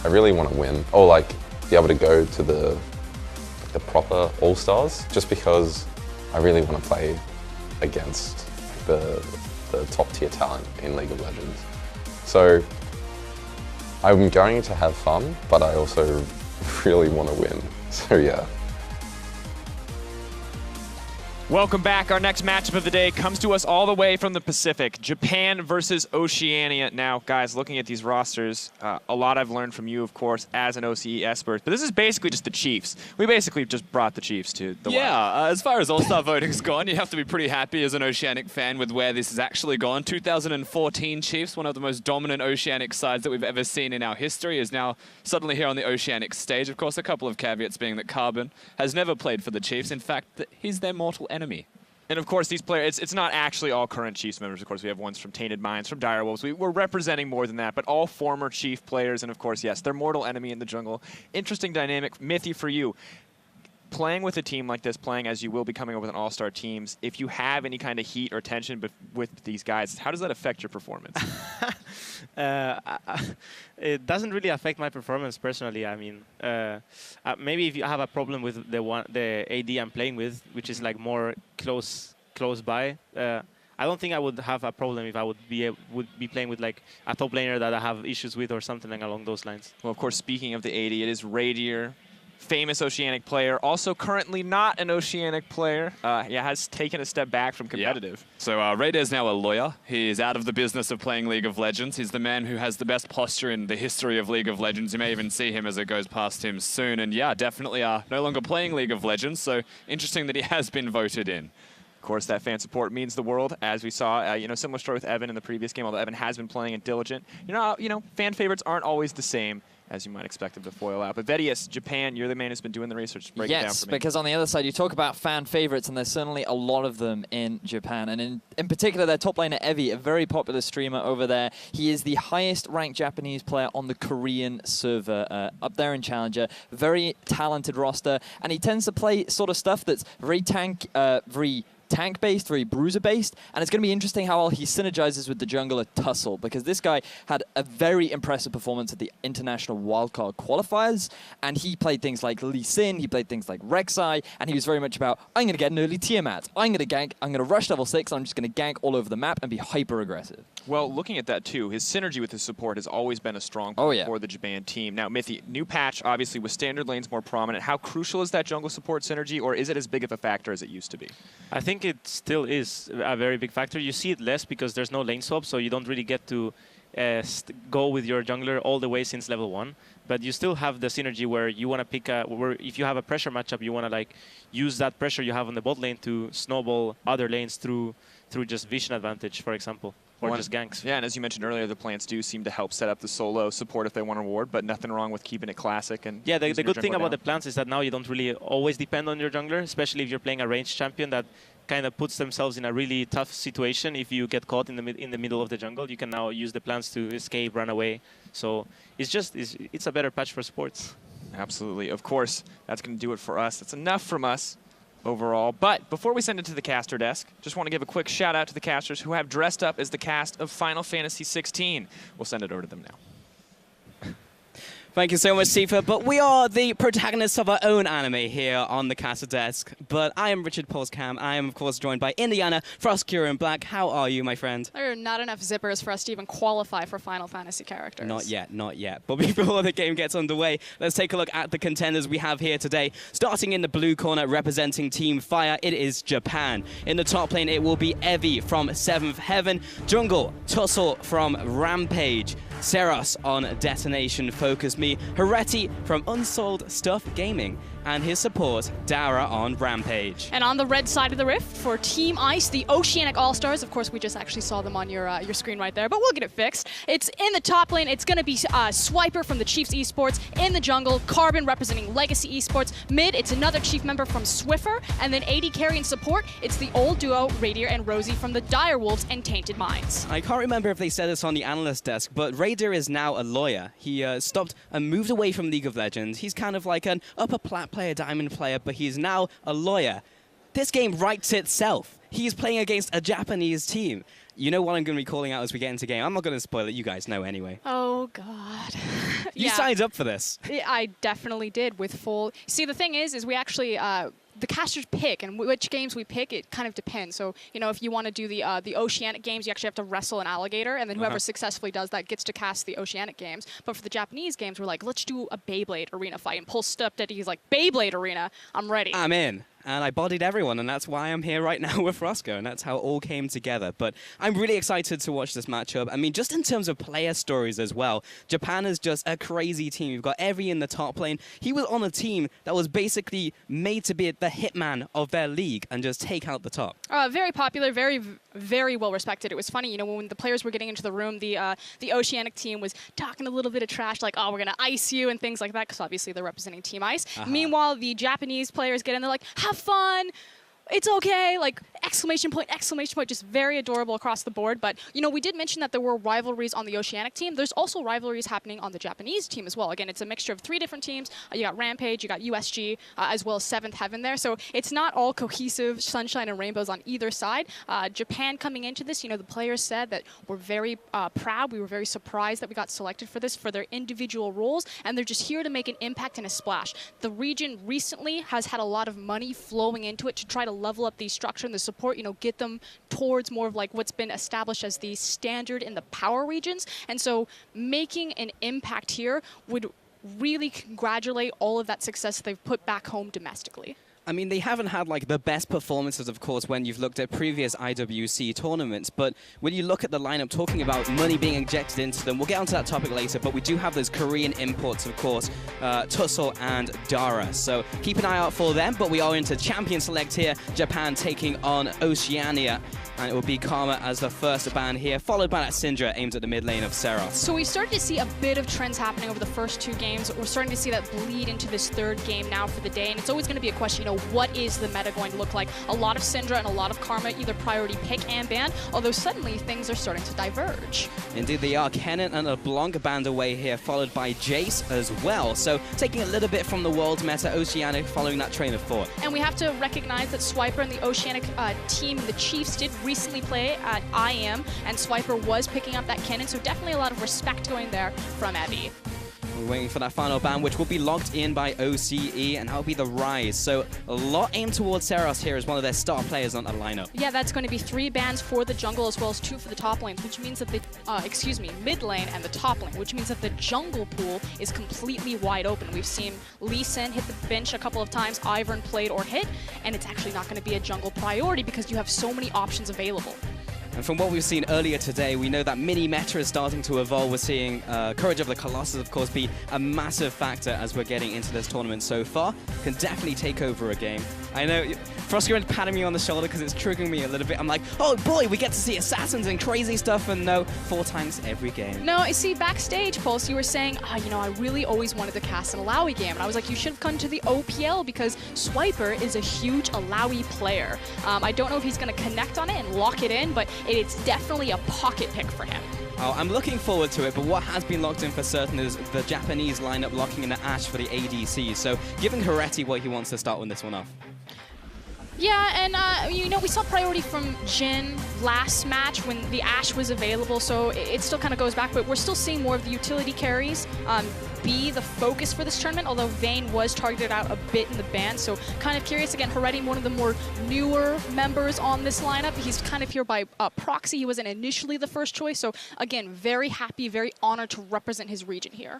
really want to win, or like be able to go to the proper All Stars, just because I really want to play against the top tier talent in League of Legends. So I'm going to have fun, but I also really want to win. So yeah. Welcome back. Our next matchup of the day comes to us all the way from the Pacific. Japan versus Oceania. Now, guys, looking at these rosters, a lot I've learned from you, of course, as an OCE expert. But this is basically just the Chiefs. We basically just brought the Chiefs to the as far as All-Star voting's gone, you have to be pretty happy as an Oceanic fan with where this has actually gone. 2014 Chiefs, one of the most dominant Oceanic sides that we've ever seen in our history, is now suddenly here on the Oceanic stage. Of course, a couple of caveats being that Carbon has never played for the Chiefs. In fact, he's their mortal enemy. And of course, these players, it's not actually all current Chiefs members. Of course, we have ones from Tainted Minds, from Direwolves. We're representing more than that, but all former Chief players. And of course, yes, their mortal enemy in the jungle. Interesting dynamic. Mithy, for you, playing with a team like this, playing as you will be coming up with an all-star teams, if you have any kind of heat or tension with these guys, how does that affect your performance? It doesn't really affect my performance personally. I mean, maybe if you have a problem with the AD I'm playing with, which is like more close by, I don't think I would have a problem if I would be playing with like a top laner that I have issues with or something like along those lines. Well, of course, speaking of the AD, it is Radier, famous Oceanic player, also currently not an Oceanic player. Has taken a step back from competitive. Yeah. So Raider is now a lawyer. He is out of the business of playing League of Legends. He's the man who has the best posture in the history of League of Legends. You may even see him as it goes past him soon. And yeah, definitely no longer playing League of Legends. So interesting that he has been voted in. Of course, that fan support means the world, as we saw. Similar story with Evan in the previous game, although Evan has been playing at Diligent. Fan favorites aren't always the same, as you might expect them to foil out. But Vedius, Japan, you're the man who's been doing the research. Break it down for me. Yes, because on the other side, you talk about fan favorites, and there's certainly a lot of them in Japan. And in particular, their top laner, Evi, a very popular streamer over there. He is the highest ranked Japanese player on the Korean server, up there in Challenger. Very talented roster, and he tends to play sort of stuff that's very tank-based, very bruiser-based, and it's going to be interesting how well he synergizes with the jungler Tussle, because this guy had a very impressive performance at the International Wildcard Qualifiers, and he played things like Lee Sin, he played things like Rek'Sai, and he was very much about, I'm going to get an early Tiamat, I'm going to gank, I'm going to rush level 6, I'm just going to gank all over the map and be hyper-aggressive. Well, looking at that too, his synergy with his support has always been a strong point for the Japan team. Now, Mithy, new patch, obviously, with standard lanes more prominent. How crucial is that jungle support synergy, or is it as big of a factor as it used to be? I think it still is a very big factor. You see it less because there's no lane swap, so you don't really get to go with your jungler all the way since level 1. But you still have the synergy where you want to pick where if you have a pressure matchup, you want to like use that pressure you have on the bot lane to snowball other lanes through just vision advantage, for example. Or just ganks. Yeah, and as you mentioned earlier, the plants do seem to help set up the solo support if they want to reward, but nothing wrong with keeping it classic. And yeah, the good thing about the plants is that now you don't really always depend on your jungler, especially if you're playing a ranged champion that kind of puts themselves in a really tough situation. If you get caught in the middle of the jungle, you can now use the plants to escape, run away. So it's a better patch for sports. Absolutely. Of course, that's going to do it for us. That's enough from us overall. But before we send it to the caster desk, just want to give a quick shout out to the casters who have dressed up as the cast of Final Fantasy XVI. We'll send it over to them now. Thank you so much, Tifa. But we are the protagonists of our own anime here on the caster desk. But I am Richard Polscam. I am, of course, joined by Indiana, Frostcure, and Black. How are you, my friend? There are not enough zippers for us to even qualify for Final Fantasy characters. Not yet, not yet. But before the game gets underway, let's take a look at the contenders we have here today. Starting in the blue corner, representing Team Fire, it is Japan. In the top lane, it will be Evi from 7th Heaven. Jungle, Tussle from Rampage. Seros on Detonation Focus Me, Heretti from Unsold Stuff Gaming, and his support, Dara on Rampage. And on the red side of the rift for Team Ice, the Oceanic All Stars. Of course, we just actually saw them on your screen right there, but we'll get it fixed. It's in the top lane. It's going to be Swiper from the Chiefs Esports. In the jungle, Carbon representing Legacy Esports. Mid, it's another Chief member from Swiffer. And then AD carry and support, it's the old duo, Radier and Rosie from the Direwolves and Tainted Minds. I can't remember if they said this on the analyst desk, but Raider is now a lawyer. He stopped and moved away from League of Legends. He's kind of like an upper plat player, diamond player, but he's now a lawyer. This game writes itself. He's playing against a Japanese team. You know what I'm going to be calling out as we get into game. I'm not going to spoil it. You guys know anyway. Oh, Oh, God. You signed up for this. I definitely did with full... See, the thing is we actually... the casters pick, and which games we pick, it kind of depends. So, you know, if you want to do the Oceanic games, you actually have to wrestle an alligator, and then whoever successfully does that gets to cast the Oceanic games. But for the Japanese games, we're like, let's do a Beyblade arena fight. And Pulse stepped at it. He's like, Beyblade arena, I'm ready. I'm in. And I bodied everyone, and that's why I'm here right now with Roscoe, and that's how it all came together. But I'm really excited to watch this matchup. I mean, just in terms of player stories as well, Japan is just a crazy team. You've got Evie in the top lane. He was on a team that was basically made to be the hitman of their league and just take out the top. Very popular, very well respected. It was funny, you know, when the players were getting into the room, the Oceanic team was talking a little bit of trash, like, oh, we're going to ice you and things like that, because obviously they're representing Team Ice. Meanwhile, the Japanese players get in, they're like, have fun. It's okay, like exclamation point, just very adorable across the board. But, you know, we did mention that there were rivalries on the Oceanic team. There's also rivalries happening on the Japanese team as well. Again, it's a mixture of 3 different teams. You got Rampage, you got USG, as well as 7th Heaven there. So it's not all cohesive sunshine and rainbows on either side. Japan coming into this, you know, the players said that we're very proud. We were very surprised that we got selected for this for their individual roles, and they're just here to make an impact and a splash. The region recently has had a lot of money flowing into it to try to level up the structure and the support, you know, get them towards more of like what's been established as the standard in the power regions. And so making an impact here would really congratulate all of that success they've put back home domestically. I mean, they haven't had like the best performances, of course, when you've looked at previous IWC tournaments. But when you look at the lineup, talking about money being injected into them, we'll get onto that topic later. But we do have those Korean imports, of course, Tussle and Dara. So keep an eye out for them. But we are into Champion Select here. Japan taking on Oceania. And it will be Karma as the first ban here, followed by that Syndra aimed at the mid lane of Seros. So we've started to see a bit of trends happening over the first 2 games. We're starting to see that bleed into this 3rd game now for the day. And it's always going to be a question, you know, what is the meta going to look like? A lot of Syndra and a lot of Karma, either priority pick and ban, although suddenly things are starting to diverge. Indeed, they are. Kennen and a Blanc banned away here, followed by Jace as well. So taking a little bit from the world meta, Oceanic following that train of thought. And we have to recognize that Swiper and the Oceanic team, the Chiefs, did recently play at IM, and Swiper was picking up that Kennen, so definitely a lot of respect going there from Evie. We're waiting for that final ban, which will be locked in by OCE, and that'll be the Rise. So a lot aimed towards Seros here as one of their star players on that lineup. Yeah, that's going to be 3 bans for the jungle as well as 2 for the top lane, which means that the, mid lane and the top lane, which means that the jungle pool is completely wide open. We've seen Lee Sin hit the bench a couple of times, Ivern played or hit, and it's actually not going to be a jungle priority because you have so many options available. And from what we've seen earlier today, we know that mini-meta is starting to evolve. We're seeing Courage of the Colossus, of course, be a massive factor as we're getting into this tournament so far. Can definitely take over a game. I know Frosky patting me on the shoulder because it's triggering me a little bit. I'm like, oh boy, we get to see assassins and crazy stuff, and no, 4 times every game. No, I see backstage, Pulse, you were saying, you know, I really always wanted to cast an Alawi game. And I was like, you should have come to the OPL because Swiper is a huge Alawi player. I don't know if he's going to connect on it and lock it in, but it's definitely a pocket pick for him. Oh, I'm looking forward to it, but what has been locked in for certain is the Japanese lineup locking in the Ashe for the ADC. So giving Hereti what he wants to start with this one off. Yeah, and you know, we saw priority from Jhin last match when the Ashe was available, so it still kind of goes back, but we're still seeing more of the utility carries be the focus for this tournament, although Vayne was targeted out a bit in the ban, so kind of curious. Again, Hereti, one of the more newer members on this lineup. He's kind of here by proxy. He wasn't initially the first choice, so again, very happy, very honored to represent his region here.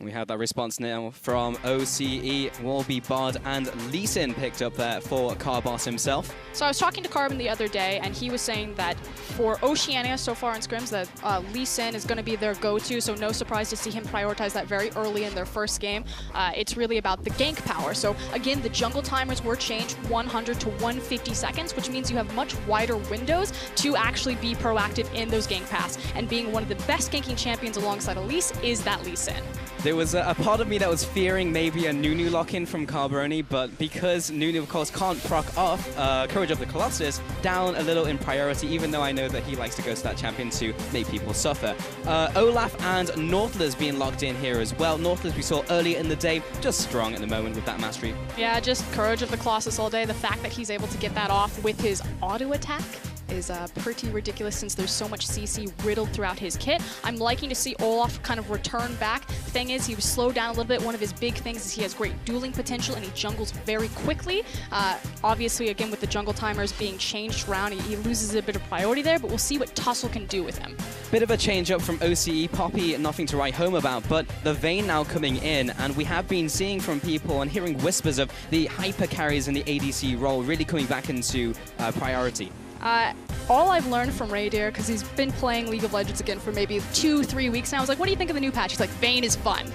We have that response now from OCE, Warby, Bod, and Lee Sin picked up there for Carboss himself. So I was talking to Carbon the other day, and he was saying that for Oceania so far in scrims, that Lee Sin is going to be their go-to, so no surprise to see him prioritize that very early in their first game. It's really about the gank power. So again, the jungle timers were changed 100 to 150 seconds, which means you have much wider windows to actually be proactive in those gank paths. And being one of the best ganking champions alongside Elise is that Lee Sin. There was a part of me that was fearing maybe a Nunu lock-in from Carboni, but because Nunu, of course, can't proc off Courage of the Colossus, down a little in priority, even though I know that he likes to go to that champion to make people suffer. Olaf and Nautilus being locked in here as well. Nautilus we saw earlier in the day, just strong at the moment with that mastery. Yeah, just Courage of the Colossus all day. The fact that he's able to get that off with his auto attack is pretty ridiculous since there's so much CC riddled throughout his kit. I'm liking to see Olaf kind of return back. The thing is, he was slowed down a little bit. One of his big things is he has great dueling potential and he jungles very quickly. Obviously, again, with the jungle timers being changed around, he loses a bit of priority there, but we'll see what Tussle can do with him. Bit of a change up from OCE. Poppy, nothing to write home about, but the Vayne now coming in, and we have been seeing from people and hearing whispers of the hyper carries in the ADC role really coming back into priority. All I've learned from Raydir, because he's been playing League of Legends again for maybe 2-3 weeks now, I was like, what do you think of the new patch? He's like, Vayne is fun.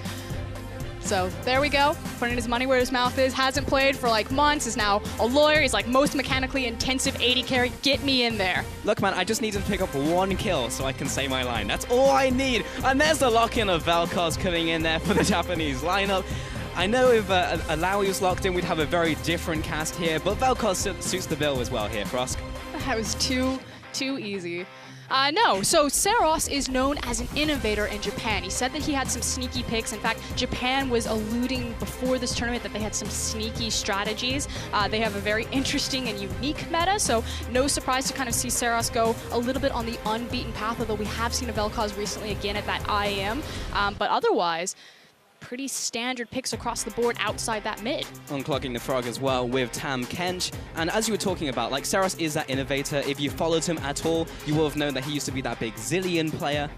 So there we go, putting his money where his mouth is. Hasn't played for like months, is now a lawyer. He's like, most mechanically intensive 80 carry, get me in there. Look, man, I just need to pick up 1 kill so I can say my line. That's all I need. And there's the lock-in of Vel'Koz coming in there for the Japanese lineup. I know if Alawi was locked in, we'd have a very different cast here, but Vel'Koz suits the bill as well here, Frosk. That was too easy. No, so Saros is known as an innovator in Japan. He said that he had some sneaky picks. In fact, Japan was alluding before this tournament that they had some sneaky strategies. They have a very interesting and unique meta, so no surprise to kind of see Saros go a little bit on the unbeaten path, although we have seen a Vel'Koz recently again at that IAM. But otherwise, pretty standard picks across the board outside that mid. Unclogging the Frog as well with Tam Kench. And as you were talking about, like, Saros is that innovator. If you followed him at all, you will have known that he used to be that big Zillion player.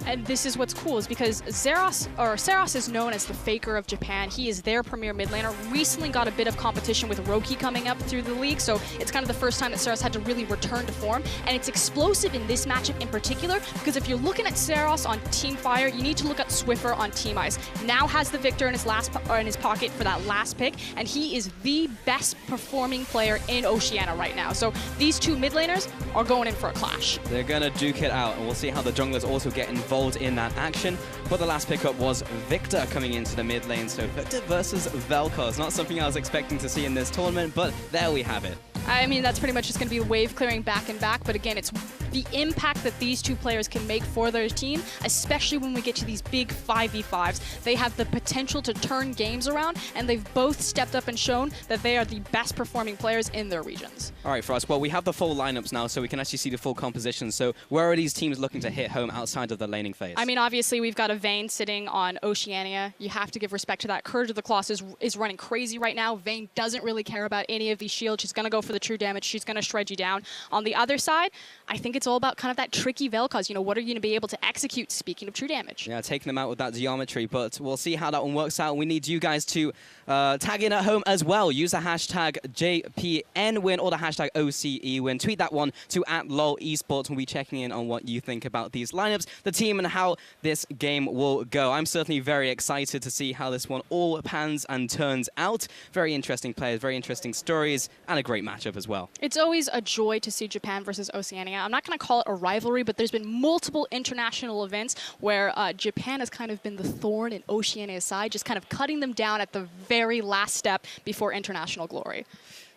And this is what's cool, is because Saros is known as the faker of Japan. He is their premier mid laner. Recently got a bit of competition with Roki coming up through the league, so it's kind of the first time that Saros had to really return to form. And it's explosive in this matchup in particular, because if you're looking at Saros on Team Fire, you need to look at Swiffer on Team Ice. Now has the victor in his pocket for that last pick, and he is the best performing player in Oceania right now. So these two mid laners are going in for a clash. They're gonna duke it out, and we'll see how the junglers also get involved in that action. But the last pickup was Victor coming into the mid lane, so Victor versus Vel'Koz. Not something I was expecting to see in this tournament, but there we have it. I mean, that's pretty much just going to be wave clearing back and back, but again, it's the impact that these two players can make for their team, especially when we get to these big 5v5s. They have the potential to turn games around, and they've both stepped up and shown that they are the best performing players in their regions. All right, Frost, well, we have the full lineups now, so we can actually see the full composition. So where are these teams looking to hit home outside of the laning phase? I mean, obviously, we've got a Vayne sitting on Oceania. You have to give respect to that. Courage of the Colossus is running crazy right now. Vayne doesn't really care about any of these shields. She's going to go for the true damage. She's going to shred you down. On the other side, I think it's all about kind of that tricky Vel'Koz. You know, what are you going to be able to execute, speaking of true damage? Yeah, taking them out with that geometry, but we'll see how that one works out. We need you guys to tag in at home as well. Use the hashtag JPNWin or the hashtag OCEWin. Tweet that one to @LOLEsports. We'll be checking in on what you think about these lineups, the team, and how this game will go. I'm certainly very excited to see how this one all pans and turns out. Very interesting players, very interesting stories, and a great matchup as well. It's always a joy to see Japan versus Oceania. I'm not going to call it a rivalry, but there's been multiple international events where Japan has kind of been the thorn in Oceania's side, just kind of cutting them down at the very last step before international glory.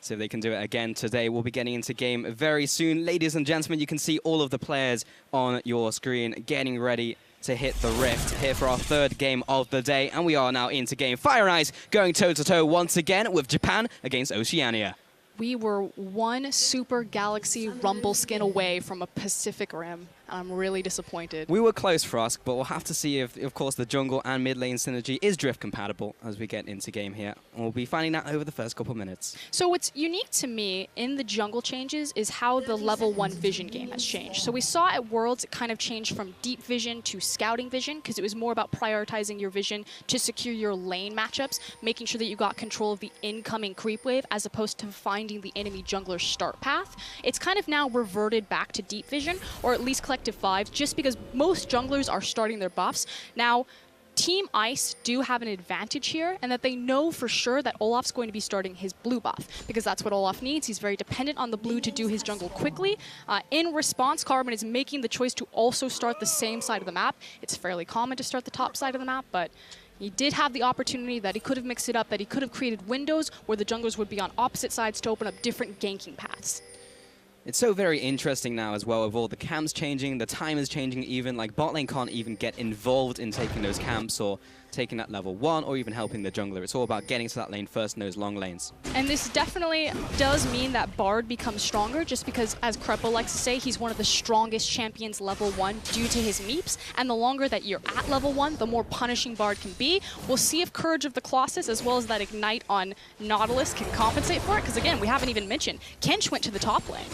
So if they can do it again today, we'll be getting into game very soon. Ladies and gentlemen, you can see all of the players on your screen getting ready to hit the Rift here for our third game of the day. And we are now into game Fire and Ice, going toe-to-toe once again with Japan against Oceania. We were one Super Galaxy Rumble skin away from a Pacific Rim. I'm really disappointed. We were close, Frosk, but we'll have to see if, of course, the jungle and mid lane synergy is drift compatible as we get into game here. And we'll be finding out over the first couple minutes. So what's unique to me in the jungle changes is how the level 1 vision game has changed. So we saw at Worlds it kind of changed from deep vision to scouting vision, because it was more about prioritizing your vision to secure your lane matchups, making sure that you got control of the incoming creep wave as opposed to finding the enemy jungler's start path. It's kind of now reverted back to deep vision, or at least collective 5, just because most junglers are starting their buffs. Now, Team Ice do have an advantage here, and that they know for sure that Olaf's going to be starting his blue buff, because that's what Olaf needs. He's very dependent on the blue to do his jungle quickly. In response, Carbon is making the choice to also start the same side of the map. It's fairly common to start the top side of the map, but he did have the opportunity that he could have mixed it up, that he could have created windows where the junglers would be on opposite sides to open up different ganking paths. It's so very interesting now as well, with all the camps changing, the time is changing even, like bot lane can't even get involved in taking those camps or taking that level 1 or even helping the jungler. It's all about getting to that lane first in those long lanes. And this definitely does mean that Bard becomes stronger, just because, as Krepo likes to say, he's one of the strongest champions level 1 due to his meeps. And the longer that you're at level 1, the more punishing Bard can be. We'll see if Courage of the Colossus, as well as that Ignite on Nautilus, can compensate for it. Because again, we haven't even mentioned, Kench went to the top lane.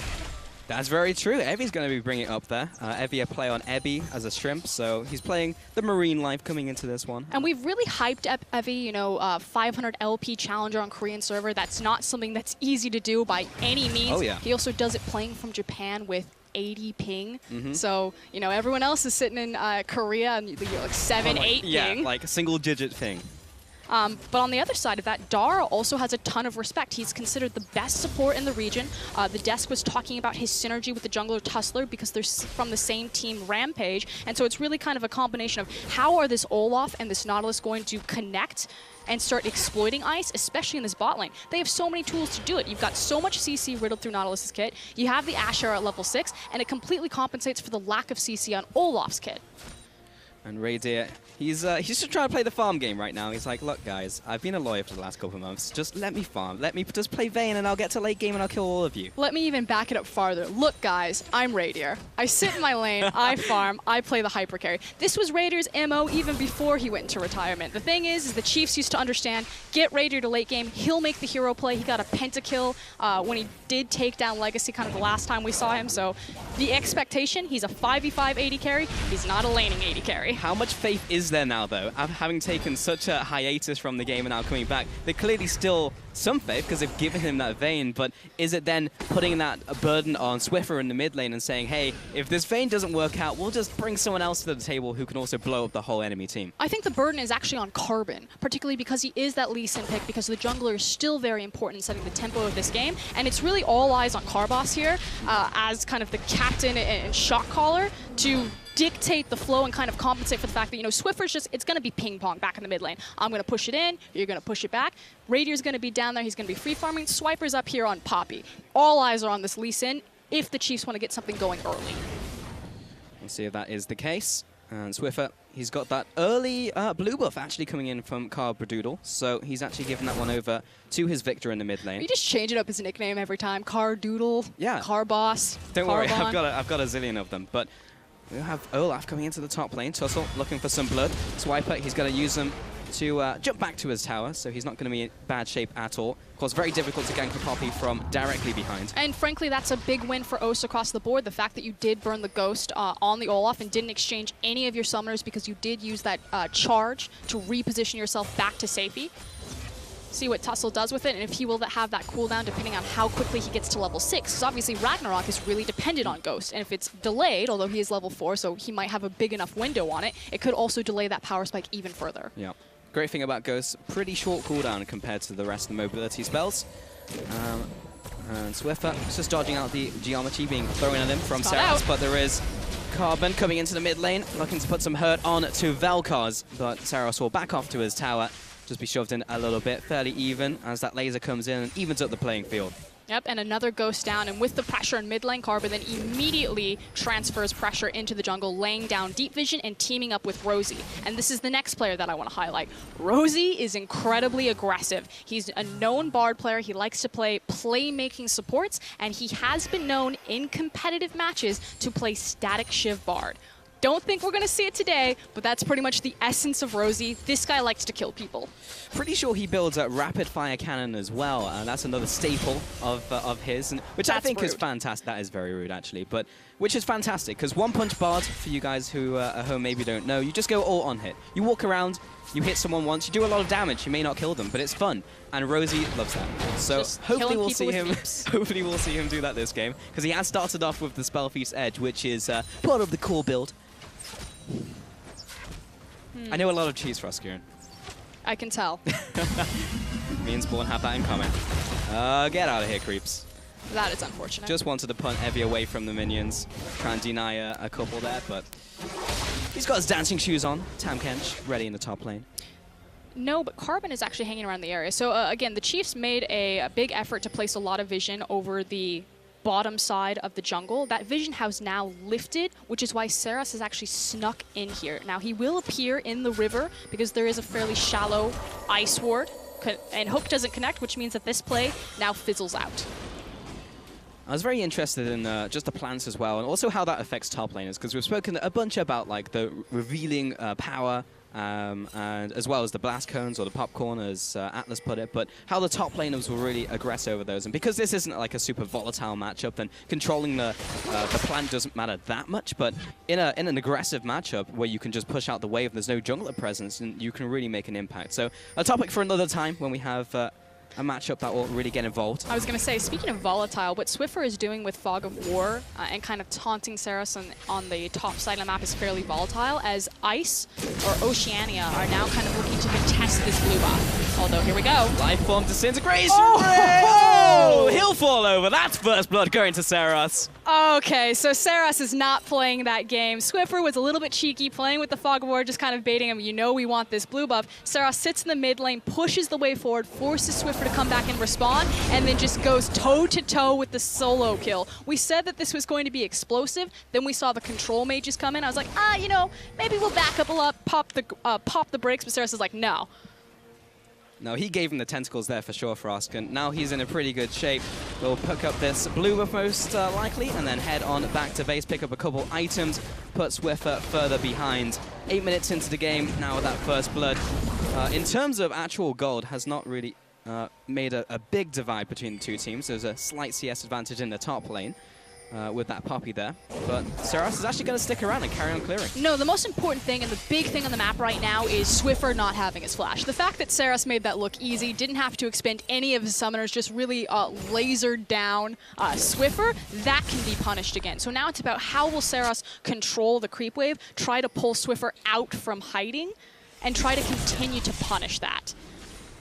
That's very true. Evi's going to be bringing it up there. Evi a play on Ebi as a shrimp, so he's playing the marine life coming into this one. And we've really hyped up Evi, you know, 500 LP challenger on Korean server. That's not something that's easy to do by any means. Oh, yeah. He also does it playing from Japan with 80 ping. So, you know, everyone else is sitting in Korea and you're like 7, 8 ping. Yeah, like a single digit thing. But on the other side of that, Dara also has a ton of respect. He's considered the best support in the region. The desk was talking about his synergy with the jungler Tussler because they're from the same team, Rampage. And so it's really kind of a combination of how are this Olaf and this Nautilus going to connect and start exploiting ice, especially in this bot lane. They have so many tools to do it. You've got so much CC riddled through Nautilus's kit. You have the Asher at level 6, and it completely compensates for the lack of CC on Olaf's kit. And Raydeer, he's just trying to play the farm game right now. He's like, look, guys, I've been a lawyer for the last couple of months. Just let me farm. Let me just play Vayne, and I'll get to late game, and I'll kill all of you. Let me even back it up farther. Look, guys, I'm Raydeer. I sit in my lane, I farm, I play the hyper carry. This was Raydeer's MO even before he went into retirement. The thing is the Chiefs used to understand, get Raydeer to late game, he'll make the hero play. He got a pentakill when he did take down Legacy kind of the last time we saw him. So the expectation, he's a 5v5 AD carry. He's not a laning AD carry. How much faith is there now, though? Having taken such a hiatus from the game and now coming back, they're clearly still some faith because they've given him that Vayne, but is it then putting that burden on Swiffer in the mid lane and saying, hey, if this Vayne doesn't work out, we'll just bring someone else to the table who can also blow up the whole enemy team? I think the burden is actually on Carbon, particularly because he is that Lee Sin pick, because the jungler is still very important in setting the tempo of this game, and it's really all eyes on Carbos here as kind of the captain and shot caller to dictate the flow and kind of compensate for the fact that, you know, Swiffer's just, it's going to be ping pong back in the mid lane. I'm going to push it in, you're going to push it back. Raydeer's going to be down there, he's going to be free farming. Swiper's up here on Poppy. All eyes are on this Lee Sin if the Chiefs want to get something going early. We'll see if that is the case. And Swiffer, he's got that early blue buff actually coming in from Carbradoodle, so he's actually given that one over to his Victor in the mid lane. You just change it up as a nickname every time. Cardoodle, yeah. Carboss, Don't worry, Carbon. I've got a zillion of them, but we have Olaf coming into the top lane. Tussle looking for some blood. Swiper, he's going to use them to jump back to his tower, so he's not going to be in bad shape at all. Of course, very difficult to gank a Poppy from directly behind. And frankly, that's a big win for OCE across the board. The fact that you did burn the Ghost on the Olaf and didn't exchange any of your summoners because you did use that charge to reposition yourself back to safety. See what Tussle does with it, and if he will have that cooldown depending on how quickly he gets to level 6. Because obviously Ragnarok is really dependent on Ghost, and if it's delayed, although he is level 4, so he might have a big enough window on it, it could also delay that power spike even further. Yeah. Great thing about Ghost, pretty short cooldown compared to the rest of the mobility spells. And Swiffer is just dodging out the geometry being thrown at him from Saras, but there is Carbon coming into the mid lane, looking to put some hurt on to Vel'Koz, but Saras will back off to his tower. Just be shoved in a little bit, fairly even, as that laser comes in and evens up the playing field. Yep, and another Ghost down, and with the pressure in mid lane, Carbon then immediately transfers pressure into the jungle, laying down Deep Vision and teaming up with Rosie. And this is the next player that I want to highlight. Rosie is incredibly aggressive. He's a known Bard player. He likes to play playmaking supports, and he has been known in competitive matches to play static Shiv Bard. Don't think we're going to see it today, but that's pretty much the essence of Rosie. This guy likes to kill people. Pretty sure he builds a rapid fire cannon as well, and that's another staple of his, and which I think is fantastic. That is very rude, actually, but which is fantastic, because One Punch Bard, for you guys who at home maybe don't know, you just go all on hit. You walk around, you hit someone once, you do a lot of damage. You may not kill them, but it's fun, and Rosie loves that. So hopefully we'll see him. Hopefully we'll see him do that this game, because he has started off with the Spell Feast Edge, which is part of the core build. I know a lot of cheese for us, Kieran. I can tell. Me and Spawn have that in common. Get out of here, creeps. That is unfortunate. Just wanted to punt Evie away from the minions. Try and deny a couple there, but he's got his dancing shoes on. Tam Kench ready in the top lane. No, but Carbon is actually hanging around the area. So again, the Chiefs made a big effort to place a lot of vision over the bottom side of the jungle. That vision has now lifted, which is why Seras has actually snuck in here. Now, he will appear in the river because there is a fairly shallow ice ward, and hook doesn't connect, which means that this play now fizzles out. I was very interested in just the plants as well, and also how that affects top laners, because we've spoken a bunch about like the revealing power, and as well as the blast cones or the popcorn, as Atlas put it, but how the top laners will really aggress over those. And because this isn't like a super volatile matchup, then controlling the plant doesn't matter that much. But in an aggressive matchup where you can just push out the wave, there's no jungler presence, and you can really make an impact. So a topic for another time when we have a matchup that will really get involved. I was going to say, speaking of volatile, what Swiffer is doing with Fog of War and kind of taunting Seras on the top side of the map is fairly volatile, as Ice or Oceania are now kind of looking to contest this blue buff. Although, here we go. Life form disintegration! Oh! He'll fall over. That's first blood going to Seras. Okay, so Seras is not playing that game. Swiffer was a little bit cheeky, playing with the Fog of War, just kind of baiting him. You know we want this blue buff. Seras sits in the mid lane, pushes the way forward, forces Swiffer to come back and respond, and then just goes toe-to-toe with the solo kill. We said that this was going to be explosive. Then we saw the control mages come in. I was like, you know, maybe we'll back up a lot, pop the brakes, but Seras is like, no. No, he gave him the tentacles there for sure, Frosk, and now he's in a pretty good shape. We'll pick up this blue buff most likely, and then head on back to base, pick up a couple items, put Swiffer further behind. 8 minutes into the game, now with that first blood. In terms of actual gold, has not really made a big divide between the two teams. There's a slight CS advantage in the top lane. With that Poppy there. But Seras is actually going to stick around and carry on clearing. No, the most important thing and the big thing on the map right now is Swiffer not having his flash. The fact that Seras made that look easy, didn't have to expend any of his summoners, just really lasered down Swiffer, that can be punished again. So now it's about how will Seras control the creep wave, try to pull Swiffer out from hiding, and try to continue to punish that.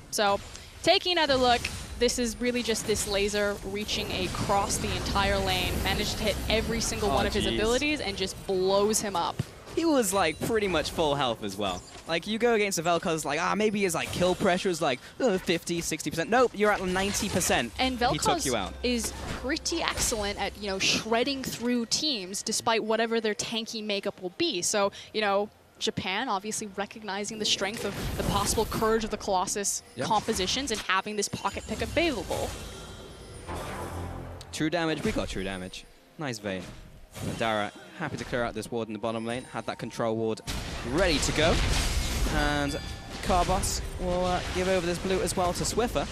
So, taking another look, this is really just this laser reaching across the entire lane. Managed to hit every single one of his abilities and just blows him up. He was like pretty much full health as well. Like you go against a Vel'Koz, like maybe his like kill pressure is like 50, 60%. Nope, you're at 90%. And he took you Vel'Koz out. is pretty excellent at, you know, shredding through teams despite whatever their tanky makeup will be. So, you know, Japan obviously recognizing the strength of the possible Courage of the Colossus compositions and having this pocket pick available. True damage, we got true damage. Nice vein. But Dara happy to clear out this ward in the bottom lane, had that control ward ready to go. And Carbos will give over this blue as well to Swiffer.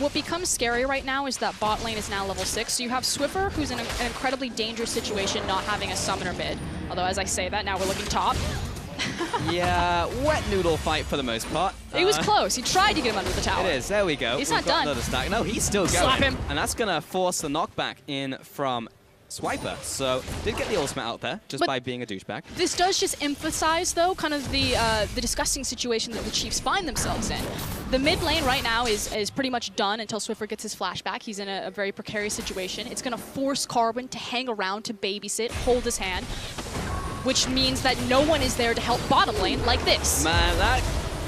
What becomes scary right now is that bot lane is now level 6, so you have Swiffer, who's in an incredibly dangerous situation not having a summoner mid. Although, as I say that, now we're looking top. Yeah, wet noodle fight for the most part. He was close. He tried to get him under the tower. It is. There we go. He's We've not got done. Another stack. No, he's still going. Slap him. And that's going to force the knockback in from Swiper. So, did get the ultimate out there just by being a douchebag. This does just emphasize, though, kind of the disgusting situation that the Chiefs find themselves in. The mid lane right now is pretty much done until Swiffer gets his flashback. He's in a very precarious situation. It's going to force Carbon to hang around to babysit, hold his hand, which means that no one is there to help bottom lane like this. Man, that...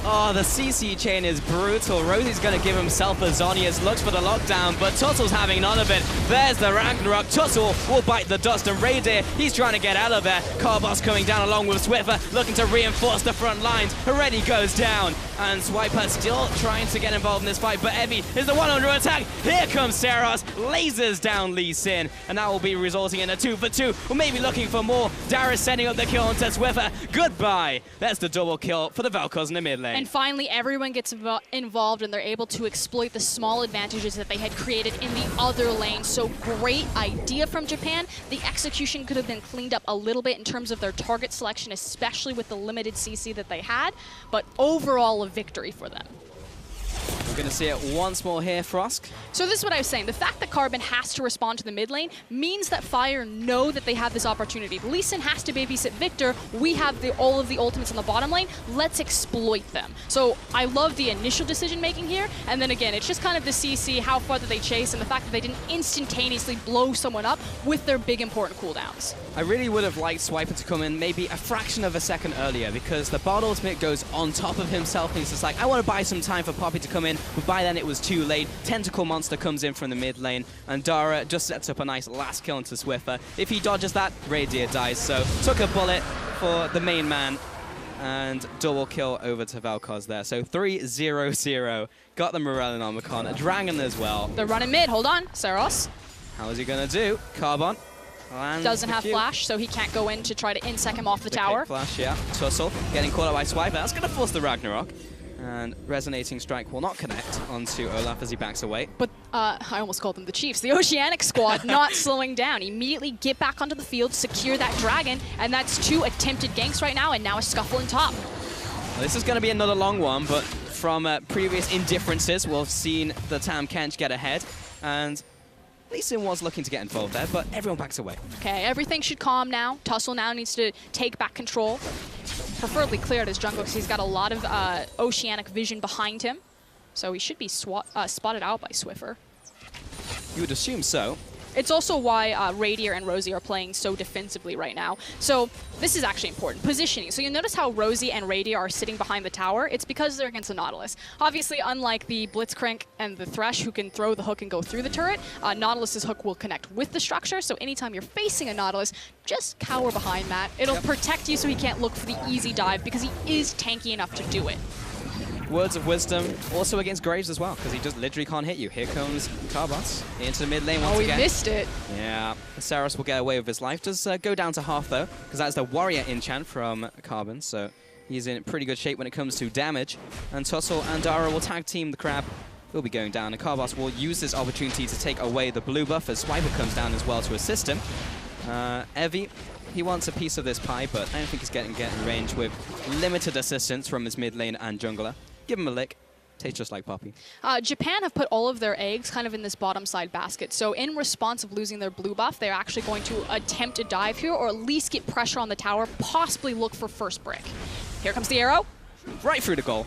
Oh, the CC chain is brutal. Rosie's going to give himself a Zhonya's, looks for the lockdown, but Tuttle's having none of it. There's the Ragnarok. Tuttle will bite the dust, and Raydir, he's trying to get out of there. Carbos coming down along with Swiffer, looking to reinforce the front lines. Already goes down, and Swiper still trying to get involved in this fight, but Evie is the one under attack. Here comes Seras, lasers down Lee Sin, and that will be resulting in a 2-for-2. We're maybe looking for more. Darius setting up the kill onto Swiffer. Goodbye. That's the double kill for the Vel'Koz in the mid lane. And finally, everyone gets involved, and they're able to exploit the small advantages that they had created in the other lane. So great idea from Japan. The execution could have been cleaned up a little bit in terms of their target selection, especially with the limited CC that they had, but overall a victory for them. We're going to see it once more here, Frosk. So this is what I was saying. The fact that Carbon has to respond to the mid lane means that Fire know that they have this opportunity. Lee Sin has to babysit Victor. We have all of the ultimates on the bottom lane. Let's exploit them. So I love the initial decision making here. And then again, it's just kind of the CC, how far that they chase, and the fact that they didn't instantaneously blow someone up with their big important cooldowns. I really would have liked Swiper to come in maybe a fraction of a second earlier, because the bot ultimate goes on top of himself, and he's just like, I want to buy some time for Poppy to come in, but by then it was too late. Tentacle Monster comes in from the mid lane, and Dara just sets up a nice last kill into Swiffer. If he dodges that, Radier dies, so took a bullet for the main man, and double kill over to Vel'Koz there. So 3-0-0. Got the Morellan on Macon, a Dragon as well. They're running mid. Hold on, Saros. How is he going to do? Carbon. Doesn't have flash, so he can't go in to try to insec him off the tower. Flash, yeah. Tussle getting caught out by Swiper. That's going to force the Ragnarok. And Resonating Strike will not connect onto Olaf as he backs away. But I almost called them the Chiefs. The Oceanic squad not slowing down. Immediately get back onto the field, secure that Dragon, and that's 2 attempted ganks right now, and now a scuffle in top. Well, this is going to be another long one, but from previous indifferences, we've seen the Tam Kench get ahead, and Lee Sin was looking to get involved there, but everyone backs away. Okay, everything should calm now. Tussle now needs to take back control. Preferably clear out his jungle because he's got a lot of Oceanic vision behind him. So he should be spotted out by Swiffer. You would assume so. It's also why Radier and Rosie are playing so defensively right now. So this is actually important. Positioning. So you notice how Rosie and Radier are sitting behind the tower. It's because they're against the Nautilus. Obviously, unlike the Blitzcrank and the Thresh, who can throw the hook and go through the turret, Nautilus's hook will connect with the structure. So anytime you're facing a Nautilus, just cower behind that. It'll protect you so he can't look for the easy dive because he is tanky enough to do it. Words of wisdom also against Graves as well, because he just literally can't hit you. Here comes Carbos into the mid lane once again. Oh, he missed it. Yeah, Saros will get away with his life. Does go down to half, though, because that's the Warrior enchant from Carbon, so he's in pretty good shape when it comes to damage. And Tussle and Dara will tag team the Crab. He'll be going down, and Carbos will use this opportunity to take away the blue buff as Swiper comes down as well to assist him. Evie, he wants a piece of this pie, but I don't think he's getting in range with limited assistance from his mid lane and jungler. Give him a lick. Tastes just like Poppy. Japan have put all of their eggs kind of in this bottom side basket. So in response of losing their blue buff, they're actually going to attempt a dive here or at least get pressure on the tower, possibly look for first brick. Here comes the arrow. Right through the goal.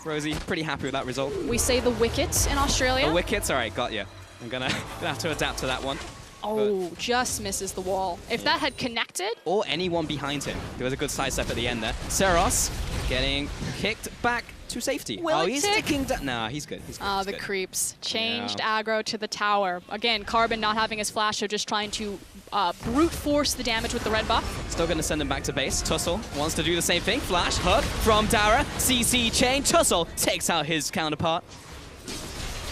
Rosie, pretty happy with that result. We say the wickets in Australia. The wickets? All right, got you. I'm gonna have to adapt to that one. Oh, just misses the wall. If that had connected... Or anyone behind him. There was a good sidestep at the end there. Saros getting kicked back to safety. Will he's sticking down. Nah, he's good. He's good. Oh, the creeps. Changed aggro to the tower. Again, Carbon not having his flash, so just trying to brute force the damage with the red buff. Still going to send him back to base. Tussle wants to do the same thing. Flash, hook from Dara. CC chain. Tussle takes out his counterpart.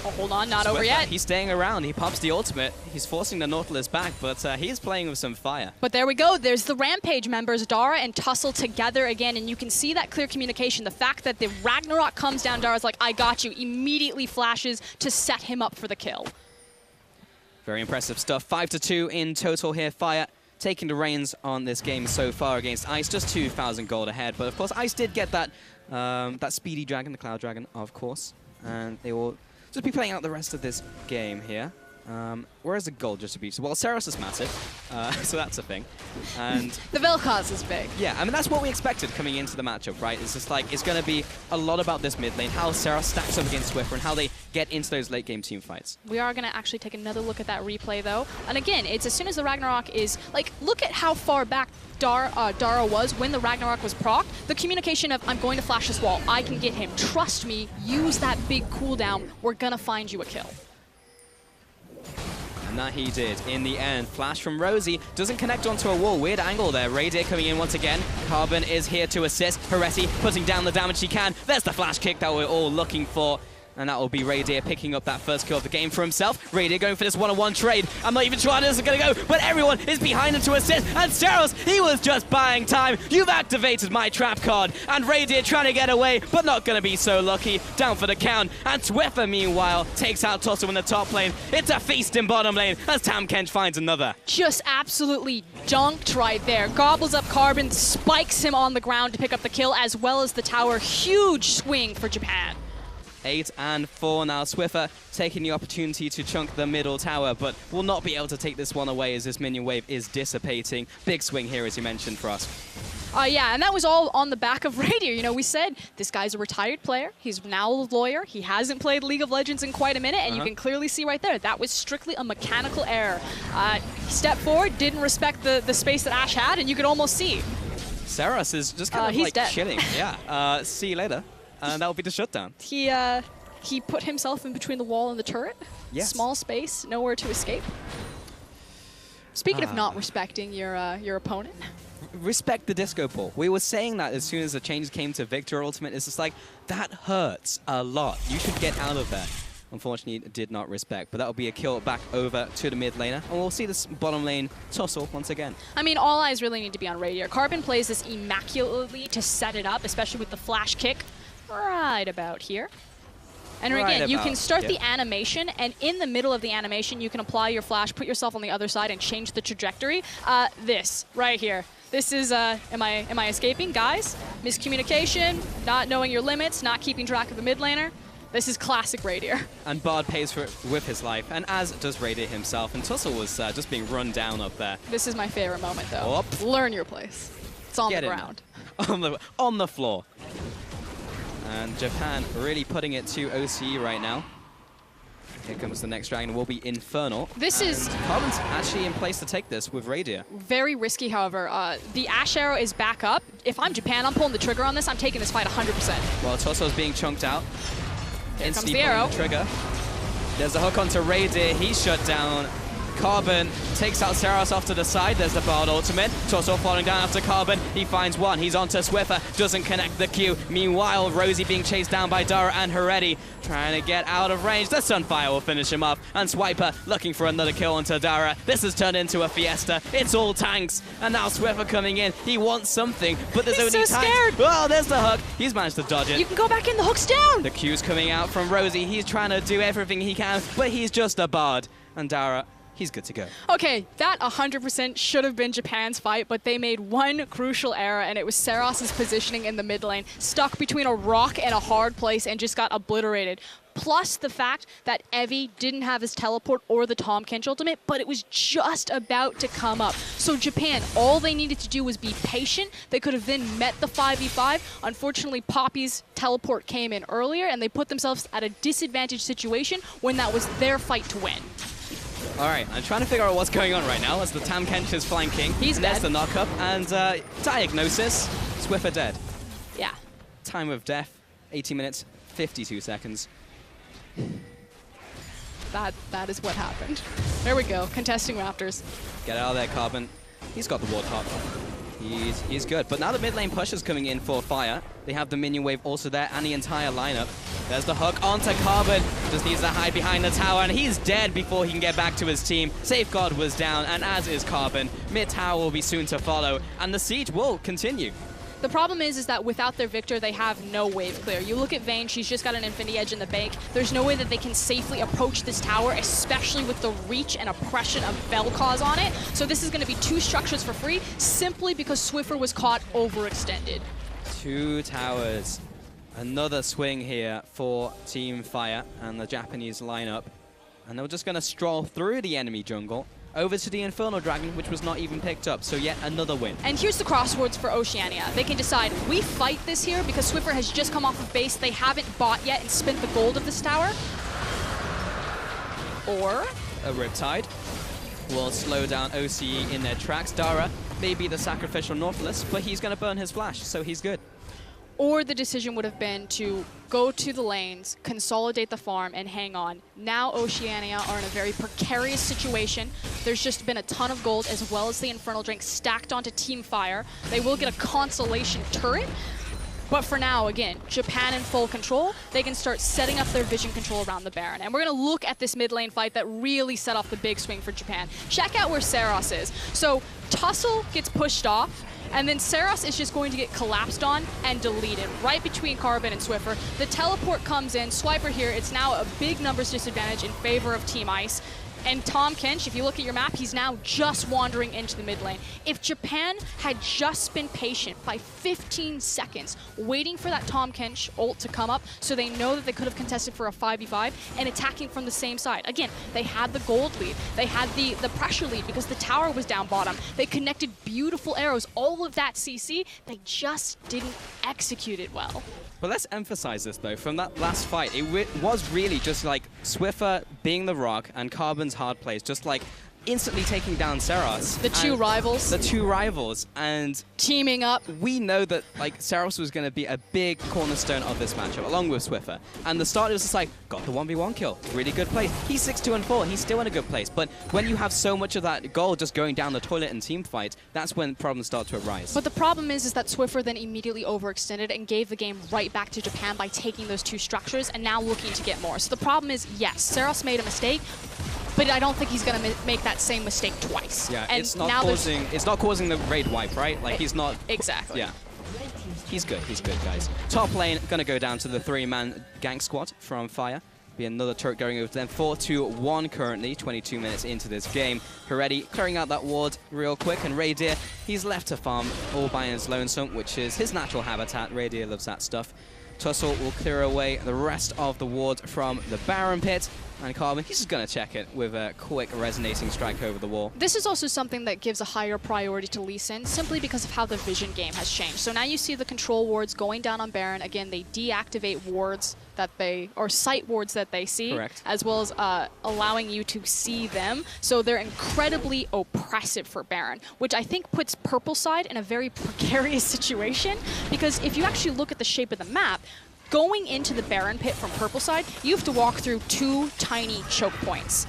Oh, hold on, not over yet. He's staying around. He pops the ultimate. He's forcing the Nautilus back, but he's playing with some fire. But there we go. There's the Rampage members, Dara and Tussle together again, and you can see that clear communication. The fact that the Ragnarok comes down, Dara's like, I got you, immediately flashes to set him up for the kill. Very impressive stuff. 5-2 in total here. Fire taking the reins on this game so far against Ice. Just 2,000 gold ahead. But of course, Ice did get that, that speedy dragon, the Cloud Dragon, of course. And they will just be playing out the rest of this game here. Where is the gold distribution? Well, Saros is massive, so that's a thing. And the Vel'Koz is big. Yeah, I mean, that's what we expected coming into the matchup, right? It's just like, it's going to be a lot about this mid lane, how Saros stacks up against Swiffer and how they get into those late game team fights. We are going to actually take another look at that replay, though. And again, it's as soon as the Ragnarok is, like, look at how far back Dara was when the Ragnarok was procced. The communication of, I'm going to flash this wall, I can get him, trust me, use that big cooldown, we're going to find you a kill. And that he did in the end. Flash from Rosie doesn't connect onto a wall. Weird angle there. Radier coming in once again. Carbon is here to assist. Heresy putting down the damage he can. There's the flash kick that we're all looking for. And that will be Radier picking up that first kill of the game for himself. Radier going for this one-on-one trade. I'm not even sure how this is going to go, but everyone is behind him to assist. And Saros, he was just buying time. You've activated my trap card. And Radier trying to get away, but not going to be so lucky. Down for the count. And Swiffer, meanwhile, takes out Tussle in the top lane. It's a feast in bottom lane as Tam Kench finds another. Just absolutely dunked right there. Gobbles up Carbon, spikes him on the ground to pick up the kill, as well as the tower. Huge swing for Japan. 8 and 4 now. Swiffer taking the opportunity to chunk the middle tower, but will not be able to take this one away as this minion wave is dissipating. Big swing here, as you mentioned, for us. Yeah, and that was all on the back of Radier. You know, we said this guy's a retired player. He's now a lawyer. He hasn't played League of Legends in quite a minute, and you can clearly see right there, that was strictly a mechanical error. He stepped forward, didn't respect the space that Ashe had, and you could almost see. Saros is just kind of like dead. chilling. Yeah, see you later. And that'll be the shutdown. He He put himself in between the wall and the turret. Yes. Small space, nowhere to escape. Speaking of not respecting your opponent. Respect the disco ball. We were saying that as soon as the changes came to Victor Ultimate. It's just like, that hurts a lot. You should get out of there. Unfortunately, it did not respect, but that will be a kill back over to the mid laner. And we'll see this bottom lane tussle once again. I mean, all eyes really need to be on Radier. Carbon plays this immaculately to set it up, especially with the flash kick right about here. And Right again, you about can start here. the animation, and in the middle of the animation, you can apply your flash, put yourself on the other side, and change the trajectory. This right here. This is, am I escaping, guys? Miscommunication, not knowing your limits, not keeping track of the mid laner. This is classic Radier. And Bard pays for it with his life, and as does Radier himself. And Tussle was just being run down up there. This is my favorite moment, though. Up. Learn your place. It's on Get the in. ground. On the floor. And Japan really putting it to OCE right now. Here comes the next dragon. It will be Infernal. This is Carbon's actually in place to take this with Radier. very risky, however. The Ash Arrow is back up. If I'm Japan, I'm pulling the trigger on this. I'm taking this fight 100%. Well, Tussle's being chunked out. Here comes Instantly the pulling arrow. trigger. There's a hook onto Radier. He's shut down. Carbon takes out Saros off to the side. There's the Bard ultimate. Tussle falling down after Carbon. He finds one. He's onto Swiffer. Doesn't connect the Q. Meanwhile, Rosie being chased down by Dara and Heretti. Trying to get out of range. The Sunfire will finish him off. And Swiper looking for another kill onto Dara. This has turned into a fiesta. It's all tanks. And now Swiffer coming in. He wants something, but there's He's only so tanks. scared. Oh, there's the hook. He's managed to dodge it. You can go back in. The hook's down. The Q's coming out from Rosie. He's trying to do everything he can, but he's just a Bard. And Dara, he's good to go. Okay, that 100% should have been Japan's fight, but they made one crucial error, and it was Saros' positioning in the mid lane. Stuck between a rock and a hard place and just got obliterated. Plus the fact that Evie didn't have his teleport or the Tahm Kench ultimate, but it was just about to come up. So Japan, all they needed to do was be patient. They could have then met the 5v5. Unfortunately, Poppy's teleport came in earlier, and they put themselves at a disadvantaged situation when that was their fight to win. All right, I'm trying to figure out what's going on right now as the Tahm Kench is flanking. He's There's dead. the knockup and diagnosis. Swiffer dead. Yeah. Time of death, 80 minutes, 52 seconds. That is what happened. There we go, contesting Raptors. Get out of there, Carbon. He's got the ward top. He's good. But now the mid lane push is coming in for Fire. They have the minion wave also there and the entire lineup. There's the hook onto Carbon. Just needs to hide behind the tower, and he's dead before he can get back to his team. Safeguard was down, and as is Carbon. Mid tower will be soon to follow, and the siege will continue. The problem is that without their Victor, they have no wave clear. You look at Vayne, she's just got an Infinity Edge in the bank. There's no way that they can safely approach this tower, especially with the reach and oppression of Vel'Koz on it. So this is going to be two structures for free, simply because Swiffer was caught overextended. 2 towers. Another swing here for Team Fire and the Japanese lineup. And they're just going to stroll through the enemy jungle over to the Infernal Dragon, which was not even picked up. So yet another win. And here's the crosswords for Oceania. They can decide, we fight this here because Swiffer has just come off of base. They haven't bought yet and spent the gold of this tower. Or A Riptide will slow down OCE in their tracks. Dara may be the sacrificial Nautilus, but he's going to burn his flash, so he's good. Or the decision would have been to go to the lanes, consolidate the farm, and hang on. Now Oceania are in a very precarious situation. There's just been a ton of gold as well as the Infernal Drink stacked onto Team Fire. They will get a consolation turret. But for now, again, Japan in full control. They can start setting up their vision control around the Baron. And we're going to look at this mid lane fight that really set off the big swing for Japan. Check out where Saros is. So Tussle gets pushed off. And then Saros is just going to get collapsed on and deleted right between Carbon and Swiffer. The teleport comes in, Swiper here. It's now a big numbers disadvantage in favor of Team Ice. And Tahm Kench, if you look at your map, he's now just wandering into the mid lane. If Japan had just been patient by 15 seconds, waiting for that Tahm Kench ult to come up so they know that they could have contested for a 5v5 and attacking from the same side. Again, they had the gold lead. They had the pressure lead because the tower was down bottom. They connected beautiful arrows. All of that CC, they just didn't execute it well. But let's emphasize this, though. From that last fight, it was really just like Swiffer being the rock and Carbon's hard plays, just like instantly taking down Seros. The two rivals. The two rivals, and Teaming up. we know that like Seros was going to be a big cornerstone of this matchup, along with Swiffer. And the start, it was just like, got the 1v1 kill, really good place. He's 6-2-4, he's still in a good place. But when you have so much of that goal just going down the toilet in team fights, that's when problems start to arise. But the problem is that Swiffer then immediately overextended and gave the game right back to Japan by taking those two structures and now looking to get more. So the problem is, yes, Seros made a mistake, but I don't think he's going to make that same mistake twice. Yeah, and it's not now causing the raid wipe, right? Like he's not exactly. Yeah. He's good, guys. Top lane gonna go down to the 3-man gank squad from Fire. Be another turret going over to them. 4-2-1 currently, 22 minutes into this game. Heretti clearing out that ward real quick, and Raydir, he's left to farm all by his lonesome, which is his natural habitat. Raydir loves that stuff. Tussle will clear away the rest of the ward from the Baron pit. And Carbon, he's just going to check it with a quick resonating strike over the wall. This is also something that gives a higher priority to Lee Sin, simply because of how the vision game has changed. So now you see the control wards going down on Baron. Again, they deactivate wards that or sight wards that they see. Correct. As well as allowing you to see them. So they're incredibly oppressive for Baron, which I think puts Purple side in a very precarious situation, because if you actually look at the shape of the map, going into the Baron pit from Purple side, you have to walk through two tiny choke points.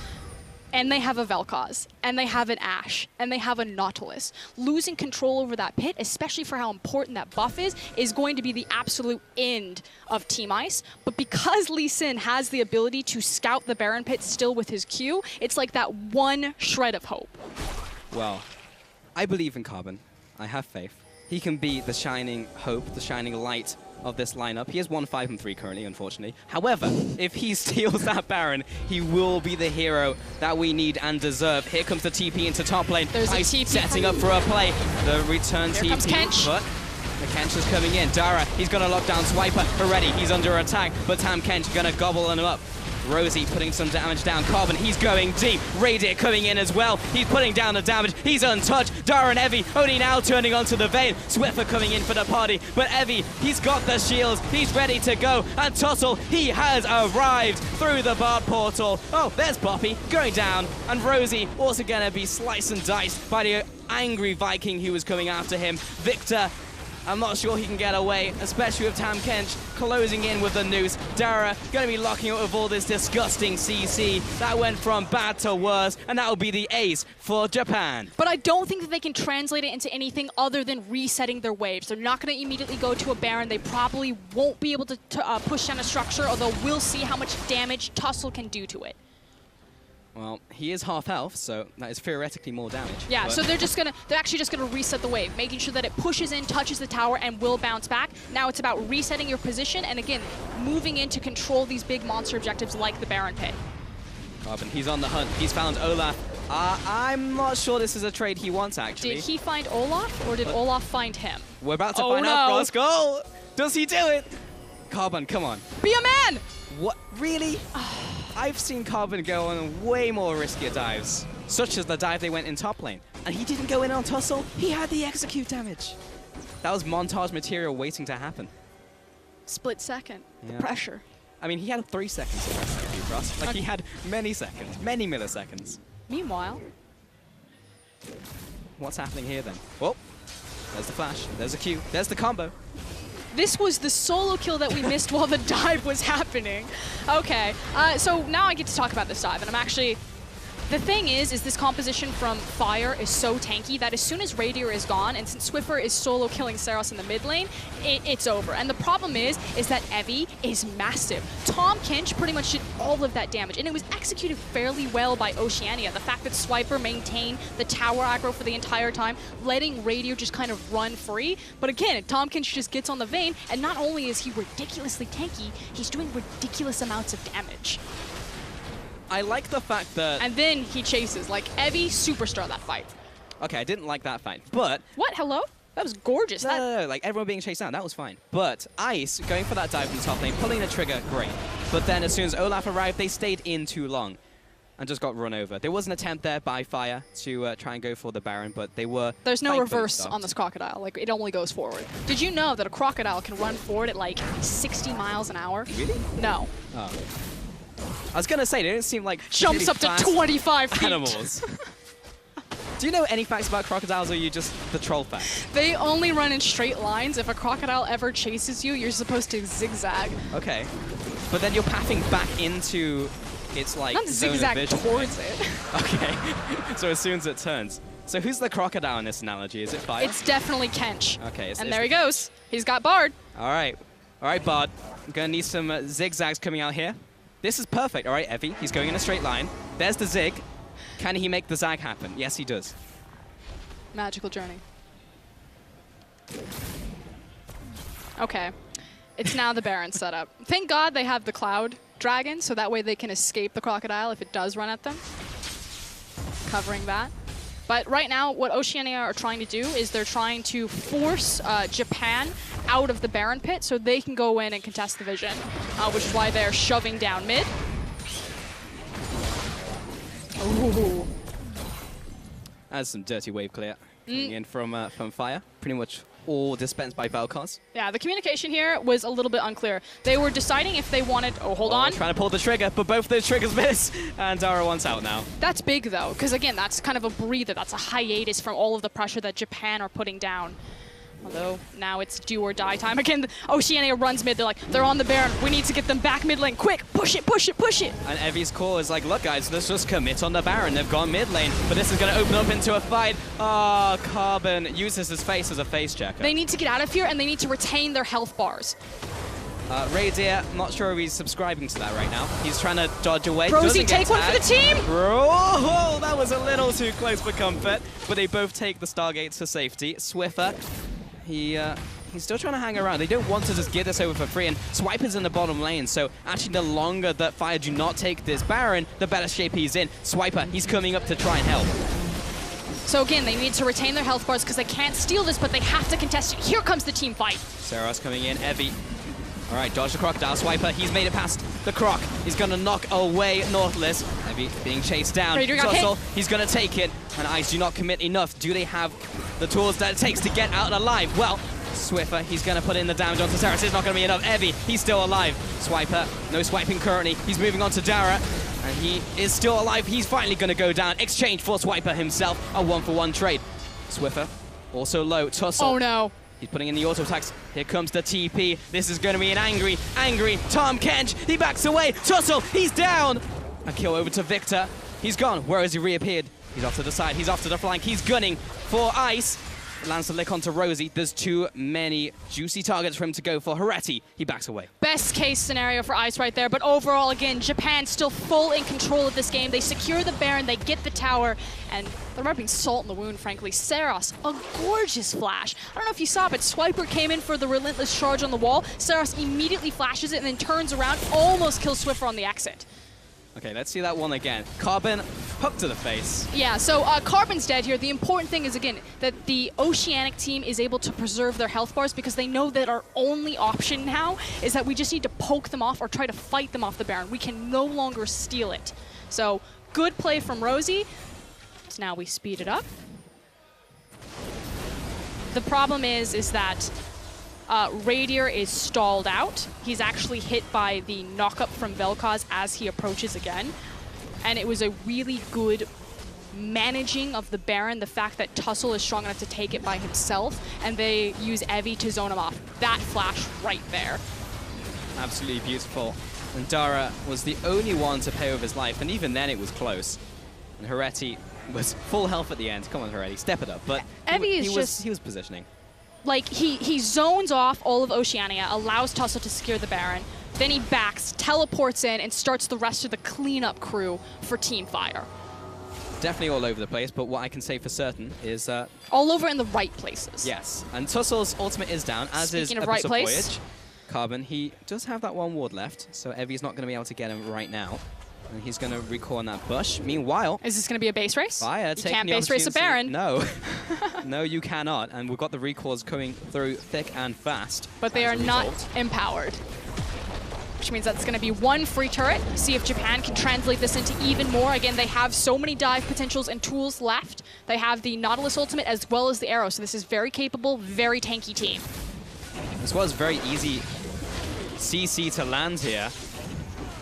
And they have a Vel'Koz, and they have an Ashe, and they have a Nautilus. Losing control over that pit, especially for how important that buff is going to be the absolute end of Team Ice. But because Lee Sin has the ability to scout the Baron pit still with his Q, it's like that one shred of hope. Well, I believe in Carbon. I have faith. He can be the shining hope, the shining light of this lineup. He is 1-5-3 currently, unfortunately. However, if he steals that Baron, he will be the hero that we need and deserve. Here comes the TP into top lane. There's a Ice TP setting up for a play. The return TP. Here comes Kench. But the Kench is coming in. Dara, he's going to lock down Swiper already. He's under attack, but Tam Kench going to gobble him up. Rosie putting some damage down. Carbon, he's going deep. Raydir coming in as well. He's putting down the damage. He's untouched. Dara and Evie only now turning onto the Vayne. Swiffer coming in for the party. But Evie, he's got the shields. He's ready to go. And Tussle, he has arrived through the Bard portal. Oh, there's Poppy going down. And Rosie also going to be sliced and diced by the angry Viking who was coming after him. Victor, I'm not sure he can get away, especially with Tam Kench closing in with the noose. Dara going to be locking up with all this disgusting CC. That went from bad to worse, and that will be the ace for Japan. But I don't think that they can translate it into anything other than resetting their waves. They're not going to immediately go to a Baron. They probably won't be able to push down a structure, although we'll see how much damage Tussle can do to it. Well, he is half health, so that is theoretically more damage. Yeah, so they're actually just gonna reset the wave, making sure that it pushes in, touches the tower, and will bounce back. Now it's about resetting your position, and again, moving in to control these big monster objectives like the Baron pit. Carbon, he's on the hunt. He's found Olaf. I'm not sure this is a trade he wants, actually. Did he find Olaf, or did Olaf find him? We're about to find out, Frost. Goal! Does he do it? Carbon, come on. Be a man! What? Really? I've seen Carbon go on way more riskier dives, such as the dive they went in top lane. And he didn't go in on Tussle. He had the execute damage. That was montage material waiting to happen. Split second. Yeah. The pressure. I mean, he had 3 seconds to execute, Frost. Like, he had many seconds, many milliseconds. Meanwhile, What's happening here, then? Well, there's the flash. There's the Q. There's the combo. this was the solo kill that we missed while the dive was happening. Okay, so now I get to talk about this dive, and I'm actually... The thing is this composition from Fire is so tanky that as soon as Raydir is gone, and since Swiffer is solo killing Seros in the mid lane, it's over. And the problem is that Evie is massive. Tahm Kench pretty much did all of that damage, and it was executed fairly well by Oceania. The fact that Swiper maintained the tower aggro for the entire time, letting Raydir just kind of run free. But again, Tahm Kench just gets on the Vayne, and not only is he ridiculously tanky, he's doing ridiculous amounts of damage. I like the fact that... And then he chases, like, Evie superstar that fight. Okay, I didn't like that fight, but... What? Hello? That was gorgeous. No, like, everyone being chased down, that was fine. But Ice, going for that dive from the top lane, pulling the trigger, great. But then as soon as Olaf arrived, they stayed in too long and just got run over. There was an attempt there by Fire to try and go for the Baron, but they were... There's no thankfully reverse stopped. on this crocodile. Like, it only goes forward. Did you know that a crocodile can run forward at, like, 60 miles an hour? Really? No. Oh. I was going to say, they didn't seem like... Jumps up to fast 25 feet. animals. Do you know any facts about crocodiles, or are you just the troll facts? They only run in straight lines. If a crocodile ever chases you, you're supposed to zigzag. Okay. But then you're pathing back into its, like, Not zone of zigzag vision, towards right? it. Okay. So as soon as it turns. So who's the crocodile in this analogy? Is it Fire? It's definitely Kench. Okay. And there he goes. He's got Bard. All right. All right, Bard. I'm going to need some zigzags coming out here. This is perfect. All right, Evie. He's going in a straight line. There's the zig. Can he make the zag happen? Yes, he does. Magical journey. Okay. It's now the Baron setup. Thank God they have the Cloud Dragon, so that way they can escape the crocodile if it does run at them. Covering that. But right now, what Oceania are trying to do is they're trying to force Japan out of the Baron pit so they can go in and contest the vision, which is why they're shoving down mid. Ooh. That's some dirty wave clear coming in from Fire. Pretty much all dispensed by Vel'Koz. Yeah, the communication here was a little bit unclear. They were deciding if they wanted... Oh, hold on. Trying to pull the trigger, but both those triggers miss. And Dara wants out now. That's big, though, because, again, that's kind of a breather. That's a hiatus from all of the pressure that Japan are putting down. Although, now it's do or die time. Again, Oceania runs mid. They're like, they're on the Baron. We need to get them back mid lane. Quick, push it, push it, push it. And Evie's call is like, look, guys, let's just commit on the Baron. They've gone mid lane, but this is going to open up into a fight. Oh, Carbon uses his face as a face checker. They need to get out of here, and they need to retain their health bars. Radier, not sure if he's subscribing to that right now. He's trying to dodge away. Rosie, take one for the team! Oh, that was a little too close for comfort, but they both take the Stargates for safety. Swiffer, he's still trying to hang around. They don't want to just get this over for free, and Swiper's in the bottom lane, so actually the longer that Fire do not take this Baron, the better shape he's in. Swiper, he's coming up to try and help. So again, they need to retain their health bars because they can't steal this, but they have to contest it. Here comes the team fight. Seros coming in, Evie. All right, dodge the Crocodile. Swiper, he's made it past the Croc. He's going to knock away Nautilus. Evie being chased down. Tussle, he's going to take it. And Ice do not commit enough. Do they have the tools that it takes to get out alive? Well, Swiffer, he's going to put in the damage onto Seros. It's not going to be enough. Evie, he's still alive. Swiper, no swiping currently. He's moving on to Dara. And he is still alive. He's finally going to go down. Exchange for Swiper himself. A 1-for-1 trade. Swiffer, also low. Tussle. Oh, no. He's putting in the auto attacks. Here comes the TP. This is going to be an angry Tahm Kench. He backs away. Tussle, he's down. A kill over to Victor. He's gone. Where has he reappeared? He's off to the side. He's off to the flank. He's gunning for Ice. Lands the lick onto Rosie. There's too many juicy targets for him to go for. Heretti, he backs away. Best case scenario for Ice right there, but overall, again, Japan still full in control of this game. They secure the Baron, they get the tower, and they're rubbing salt in the wound, frankly. Seros, a gorgeous flash. I don't know if you saw, but Swiper came in for the relentless charge on the wall. Seros immediately flashes it and then turns around, almost kills Swiffer on the exit. Okay, let's see that one again. Carbon, hook to the face. Yeah, so Carbon's dead here. The important thing is, again, that the Oceanic team is able to preserve their health bars because they know that our only option now is that we just need to poke them off or try to fight them off the Baron. We can no longer steal it. So, good play from Rosie. So now we speed it up. The problem is that Radier is stalled out. He's actually hit by the knock-up from Vel'Koz as he approaches again. And it was a really good managing of the Baron, the fact that Tussle is strong enough to take it by himself, and they use Evie to zone him off. That flash right there. Absolutely beautiful. And Dara was the only one to pay with his life, and even then it was close. And Heretti was full health at the end. Come on, Heretti, step it up. But he was positioning. Like, he zones off all of Oceania, allows Tussle to secure the Baron, then he backs, teleports in, and starts the rest of the cleanup crew for Team Fire. Definitely all over the place, but what I can say for certain is... all over in the right places. Yes, and Tussle's ultimate is down, as is Abyss of Voyage. Carbon, he does have that one ward left, so Evie's not going to be able to get him right now. And he's going to recall on that bush. Meanwhile... Is this going to be a base race? Fire you can't base race a Baron. No. No, you cannot. And we've got the recalls coming through thick and fast. But they are not empowered. Which means that's going to be one free turret. See if Japan can translate this into even more. Again, they have so many dive potentials and tools left. They have the Nautilus ultimate as well as the arrow. So this is very capable, very tanky team. This was very easy CC to land here.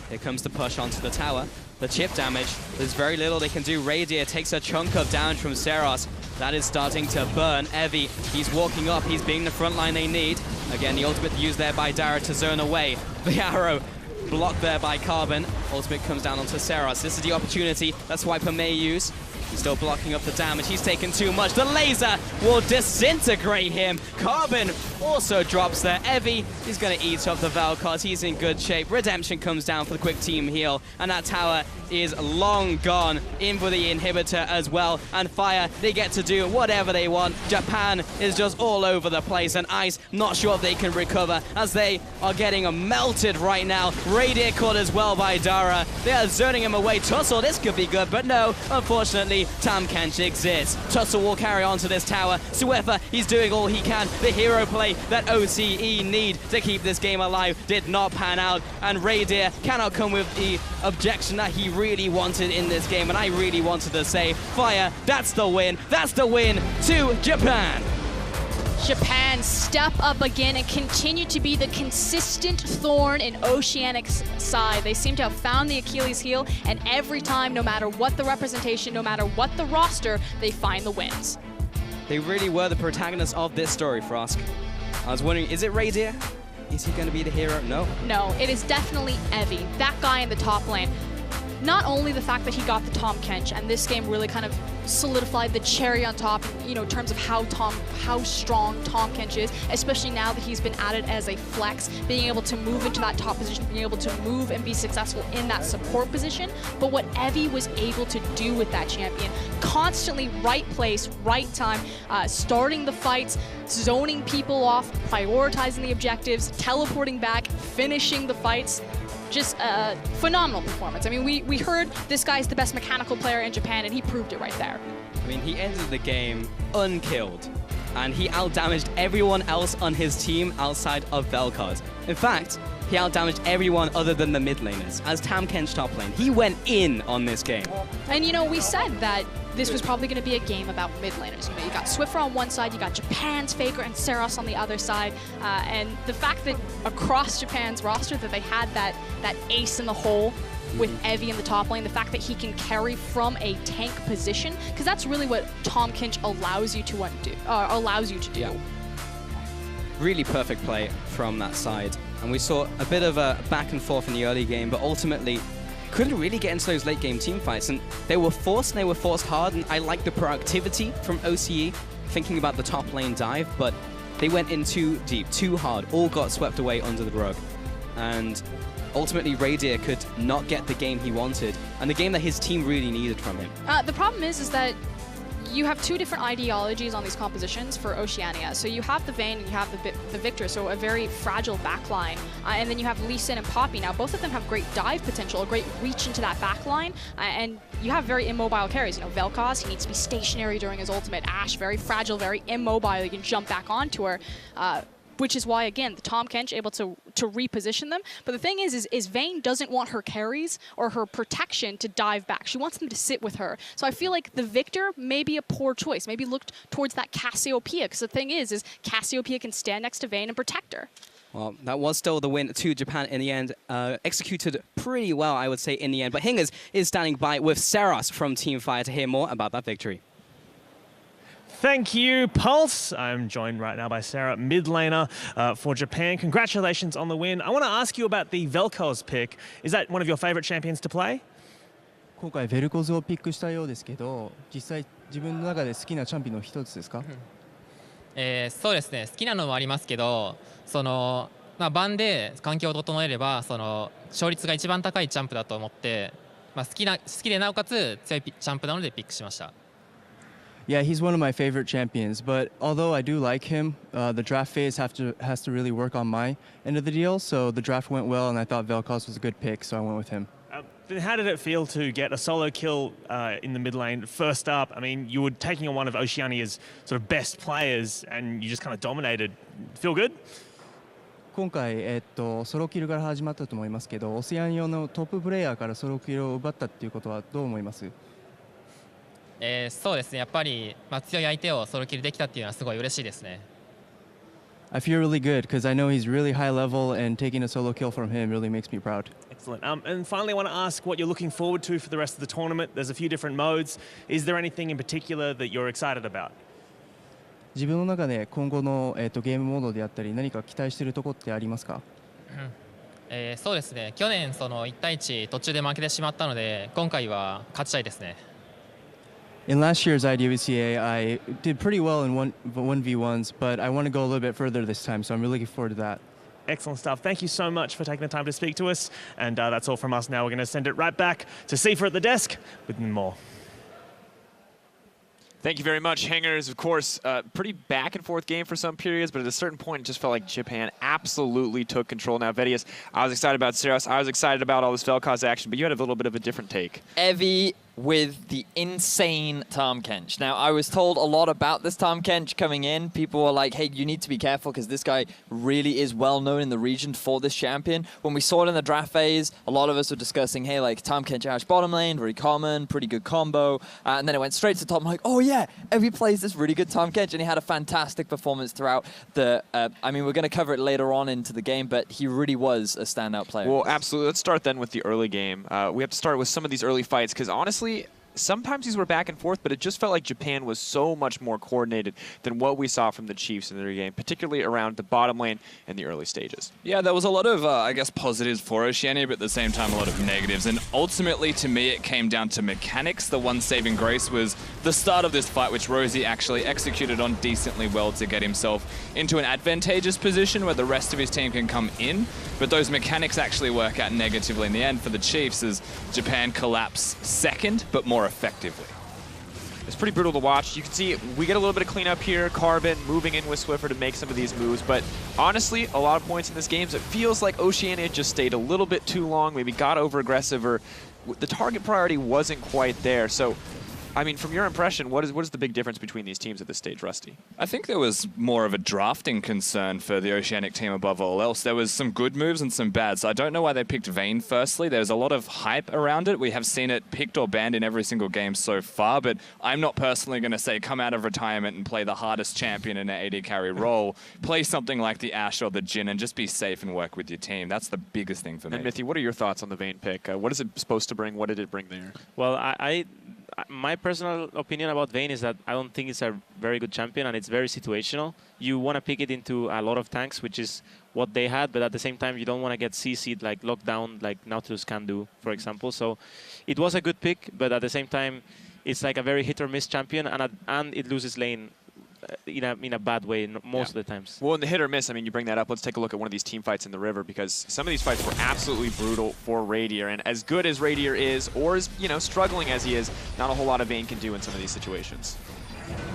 Here comes the push onto the tower. the chip damage. There's very little they can do. Radier takes a chunk of damage from Seros. That is starting to burn. Evie, he's walking up. He's being the front line they need. Again, the ultimate used there by Dara to zone away. The arrow blocked there by Carbon. Ultimate comes down onto Seros. This is the opportunity that Swiper may use. He's still blocking up the damage. He's taken too much. The laser will disintegrate him. Carbon also drops there. Evie is going to eat up the Vel'Koz. He's in good shape. Redemption comes down for the quick team heal. And that tower is long gone. In for the inhibitor as well. And Fire, they get to do whatever they want. Japan is just all over the place. And Ice, not sure if they can recover as they are getting melted right now. Radier caught as well by Dara. They are zoning him away. Tussle, this could be good, but no, unfortunately, Tam Kench exists. Tussle will carry on to this tower. Suefa, he's doing all he can. The hero play that OCE need to keep this game alive did not pan out. And Radier cannot come with the objection that he really wanted in this game. And I really wanted to say, Fire, that's the win. That's the win to Japan. Japan step up again and continue to be the consistent thorn in Oceanic's side. They seem to have found the Achilles heel, and every time, no matter what the representation, no matter what the roster, they find the wins. They really were the protagonists of this story, Frosk. I was wondering, is it Radier? Is he going to be the hero? No. No, it is definitely Evie, that guy in the top lane. Not only the fact that he got the Tahm Kench, and this game really kind of solidified the cherry on top, you know, in terms of how strong Tahm Kench is, especially now that he's been added as a flex, being able to move into that top position, being able to move and be successful in that support position. But what Evie was able to do with that champion, constantly right place, right time, starting the fights, zoning people off, prioritizing the objectives, teleporting back, finishing the fights. Just a phenomenal performance. I mean, we heard this guy's the best mechanical player in Japan, and he proved it right there. I mean, he ended the game unkilled, and he outdamaged everyone else on his team outside of Vel'Koz. In fact, he outdamaged everyone other than the mid laners. As Tahm Kench top lane, he went in on this game. And you know, we said that this was probably going to be a game about mid laners. You know, you got Swiffer on one side, you got Japan's Faker and Seros on the other side, and the fact that across Japan's roster that they had that ace in the hole with Evie in the top lane, the fact that he can carry from a tank position, because that's really what Tahm Kench allows you to do. Yeah. Really perfect play from that side, and we saw a bit of a back and forth in the early game, but ultimately couldn't really get into those late game team fights, and they were forced hard, and I like the proactivity from OCE, thinking about the top lane dive, but they went in too deep, too hard, all got swept away under the rug, and ultimately Radier could not get the game he wanted, and the game that his team really needed from him. The problem is that you have two different ideologies on these compositions for Oceania. So you have the Vayne and you have the Victor, so a very fragile backline. And then you have Lee Sin and Poppy. Now, both of them have great dive potential, a great reach into that backline. And you have very immobile carries. You know, Vel'Koz, he needs to be stationary during his ultimate. Ashe, very fragile, very immobile. You can jump back onto her. Which is why, again, the Tahm Kench able to reposition them. But the thing is Vayne doesn't want her carries or her protection to dive back. She wants them to sit with her. So I feel like the Victor may be a poor choice. Maybe look towards that Cassiopeia, because the thing is Cassiopeia can stand next to Vayne and protect her. Well, that was still the win to Japan in the end. Executed pretty well, I would say, in the end. But Hingers is standing by with Seros from Team Fire to hear more about that victory. Thank you, Pulse. I'm joined right now by Sarah, mid laner for Japan. Congratulations on the win. I want to ask you about the Vel'Koz pick. Is that one of your favorite champions to play? 今回ベルコズをピックしたようですけど、実際自分の中で好きなチャンピオンの一つですか？そうですね。好きなのもありますけど、盤で環境を整えれば勝率が一番高いジャンプだと思って、好きでなおかつ強いジャンプなのでピックしました。Yeah, he's one of my favorite champions, but although I do like him, the draft phase has to really work on my end of the deal, so the draft went well, and I thought Vel'Koz was a good pick, so I went with him. Then how did it feel to get a solo kill in the mid lane first up? I mean, you were taking on one of Oceania's sort of best players, and you just kind of dominated. Feel good? 今回、ソロキルから始まったと思いますけど、オセアニアのトッププレイヤーからソロキルを奪ったっていうことはどう思います？そうですね。やっぱり強い相手をソロキルできたっていうのはすごい嬉しいですね。I feel really good because I know he's really high level and taking a solo kill from him really makes me proud. Excellent. And finally, I want to ask what you're looking forward to for the rest of the tournament. There's a few different modes. Is there anything in particular that you're excited about? 自分の中で今後の、ゲームモードであったり何か期待しているところってありますか？そうですね、去年その1対1途中で負けてしまったので今回は勝ちたいですね。In last year's IWCA, I did pretty well in 1v1s, but I want to go a little bit further this time, so I'm really looking forward to that. Excellent stuff. Thank you so much for taking the time to speak to us. And that's all from us now. We're going to send it right back to Sifa at the desk with more. Thank you very much, Hangers. Of course, pretty back and forth game for some periods, but at a certain point, it just felt like Japan absolutely took control. Now, Vedius, I was excited about Saros. I was excited about all this Vel'Koz action, but you had a little bit of a different take. Evie with the insane Tahm Kench. Now, I was told a lot about this Tahm Kench coming in. People were like, hey, you need to be careful because this guy really is well known in the region for this champion. When we saw it in the draft phase, a lot of us were discussing, hey, like Tahm Kench Ash bottom lane, very common, pretty good combo. And then it went straight to the top. I'm like, oh yeah, Evie plays this really good Tahm Kench, and he had a fantastic performance throughout the, I mean, we're going to cover it later on into the game, but he really was a standout player. Well, absolutely. Let's start then with the early game. We have to start with some of these early fights because honestly, sometimes these were back and forth, but it just felt like Japan was so much more coordinated than what we saw from the Chiefs in their game, particularly around the bottom lane and the early stages. Yeah, there was a lot of, I guess, positives for Oceania, but at the same time, a lot of negatives. And ultimately, to me, it came down to mechanics. The one saving grace was the start of this fight, which Rosie actually executed on decently well to get himself into an advantageous position where the rest of his team can come in. But those mechanics actually work out negatively in the end for the Chiefs as Japan collapse second, but more effectively. It's pretty brutal to watch. You can see we get a little bit of cleanup here. Carbon moving in with Swiffer to make some of these moves. But honestly, a lot of points in this game, so it feels like Oceania just stayed a little bit too long, maybe got over-aggressive, or the target priority wasn't quite there. So, I mean, from your impression, what is the big difference between these teams at this stage, Rusty? I think there was more of a drafting concern for the Oceanic team above all else. There was some good moves and some bad. So I don't know why they picked Vayne firstly. There's a lot of hype around it. We have seen it picked or banned in every single game so far, but I'm not personally going to say come out of retirement and play the hardest champion in an AD carry role. Play something like the Ashe or the Jhin and just be safe and work with your team. That's the biggest thing for me. And Mithy, what are your thoughts on the Vayne pick? What is it supposed to bring? What did it bring there? Well, my personal opinion about Vayne is that I don't think it's a very good champion, and it's very situational. You want to pick it into a lot of tanks, which is what they had, but at the same time, you don't want to get CC'd, like locked down, like Nautilus can do, for example. So it was a good pick, but at the same time, it's like a very hit or miss champion, and it loses lane in a bad way most of the times. Well, in the hit or miss, I mean, you bring that up. Let's take a look at one of these team fights in the river, because some of these fights were absolutely brutal for Radier. And as good as Radier is, or as, you know, struggling as he is, not a whole lot of Vayne can do in some of these situations.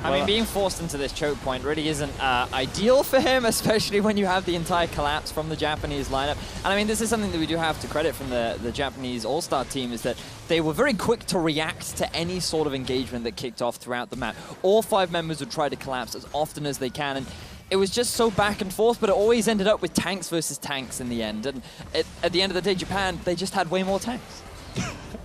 I mean, being forced into this choke point really isn't ideal for him, especially when you have the entire collapse from the Japanese lineup. And I mean, this is something that we do have to credit from the Japanese All Star team, is that they were very quick to react to any sort of engagement that kicked off throughout the map. All 5 members would try to collapse as often as they can, and it was just so back and forth, but it always ended up with tanks versus tanks in the end. And at the end of the day, Japan, they just had way more tanks.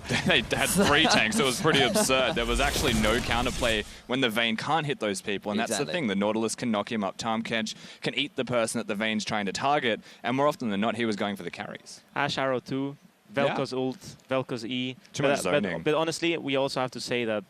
They had 3 tanks. It was pretty absurd. There was actually no counterplay when the Vayne can't hit those people, and that's the thing. The Nautilus can knock him up. Tahm Kench can eat the person that the Vayne's trying to target, and more often than not, he was going for the carries. Ash Arrow 2, Vel'Koz ult, Vel'Koz E. Too much zoning. But honestly, we also have to say that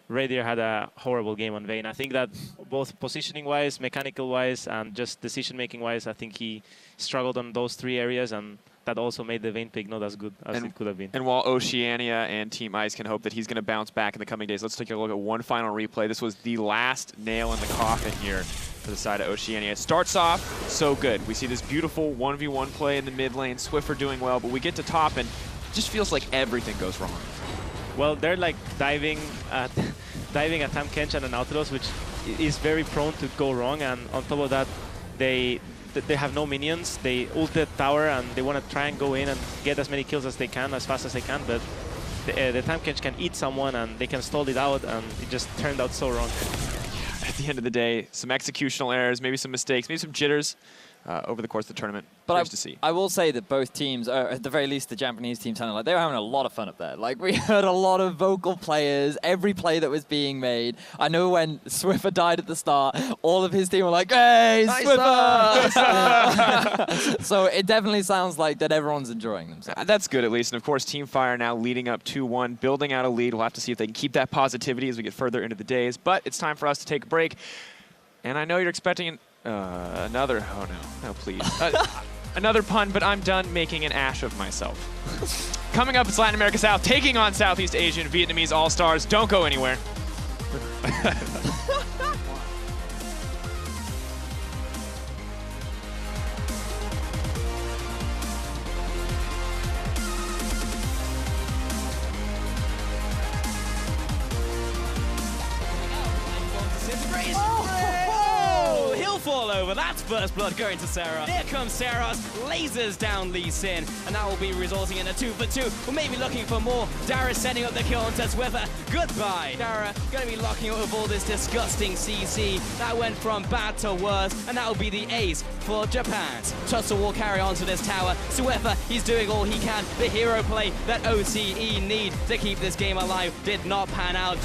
Radier had a horrible game on Vayne. I think that both positioning-wise, mechanical-wise, and just decision-making-wise, I think he struggled on those 3 areas, and that also made the Vayne pick not as good as it could have been. And while Oceania and Team Ice can hope that he's going to bounce back in the coming days, let's take a look at one final replay. This was the last nail in the coffin here for the side of Oceania. It starts off so good. We see this beautiful 1v1 play in the mid lane, Swiffer doing well, but we get to top and it just feels like everything goes wrong. Well, they're like diving at Tahm Kench and the Nautilus, which is very prone to go wrong, and on top of that, they have no minions. They ult the tower and they want to try and go in and get as many kills as they can, as fast as they can, but the Tahm Kench can eat someone and they can stall it out, and it just turned out so wrong. At the end of the day, some executional errors, maybe some mistakes, maybe some jitters. over the course of the tournament. But Curious to see. I will say that both teams, at the very least the Japanese team, sounded like they were having a lot of fun up there. Like, we heard a lot of vocal players, every play that was being made. I know when Swiffer died at the start, all of his team were like, hey, Swiffer! So it definitely sounds like that everyone's enjoying themselves. That's good, at least. And, of course, Team Fire now leading up 2-1, building out a lead. We'll have to see if they can keep that positivity as we get further into the days. But it's time for us to take a break. And I know you're expecting another, oh no, please. Another pun, but I'm done making an ash of myself. Coming up, it's Latin America South, taking on Southeast Asian Vietnamese All Stars. Don't go anywhere. He'll fall over. That's first blood going to Sarah. Here comes Sarah's lasers down Lee Sin, and that will be resulting in a 2-for-2. We're maybe looking for more. Dara setting up the kill onto Swiffer. Goodbye. Dara going to be locking up with all this disgusting CC. That went from bad to worse, and that will be the ace for Japan. Tussle will carry on to this tower. Swiffer, he's doing all he can. The hero play that OCE need to keep this game alive did not pan out.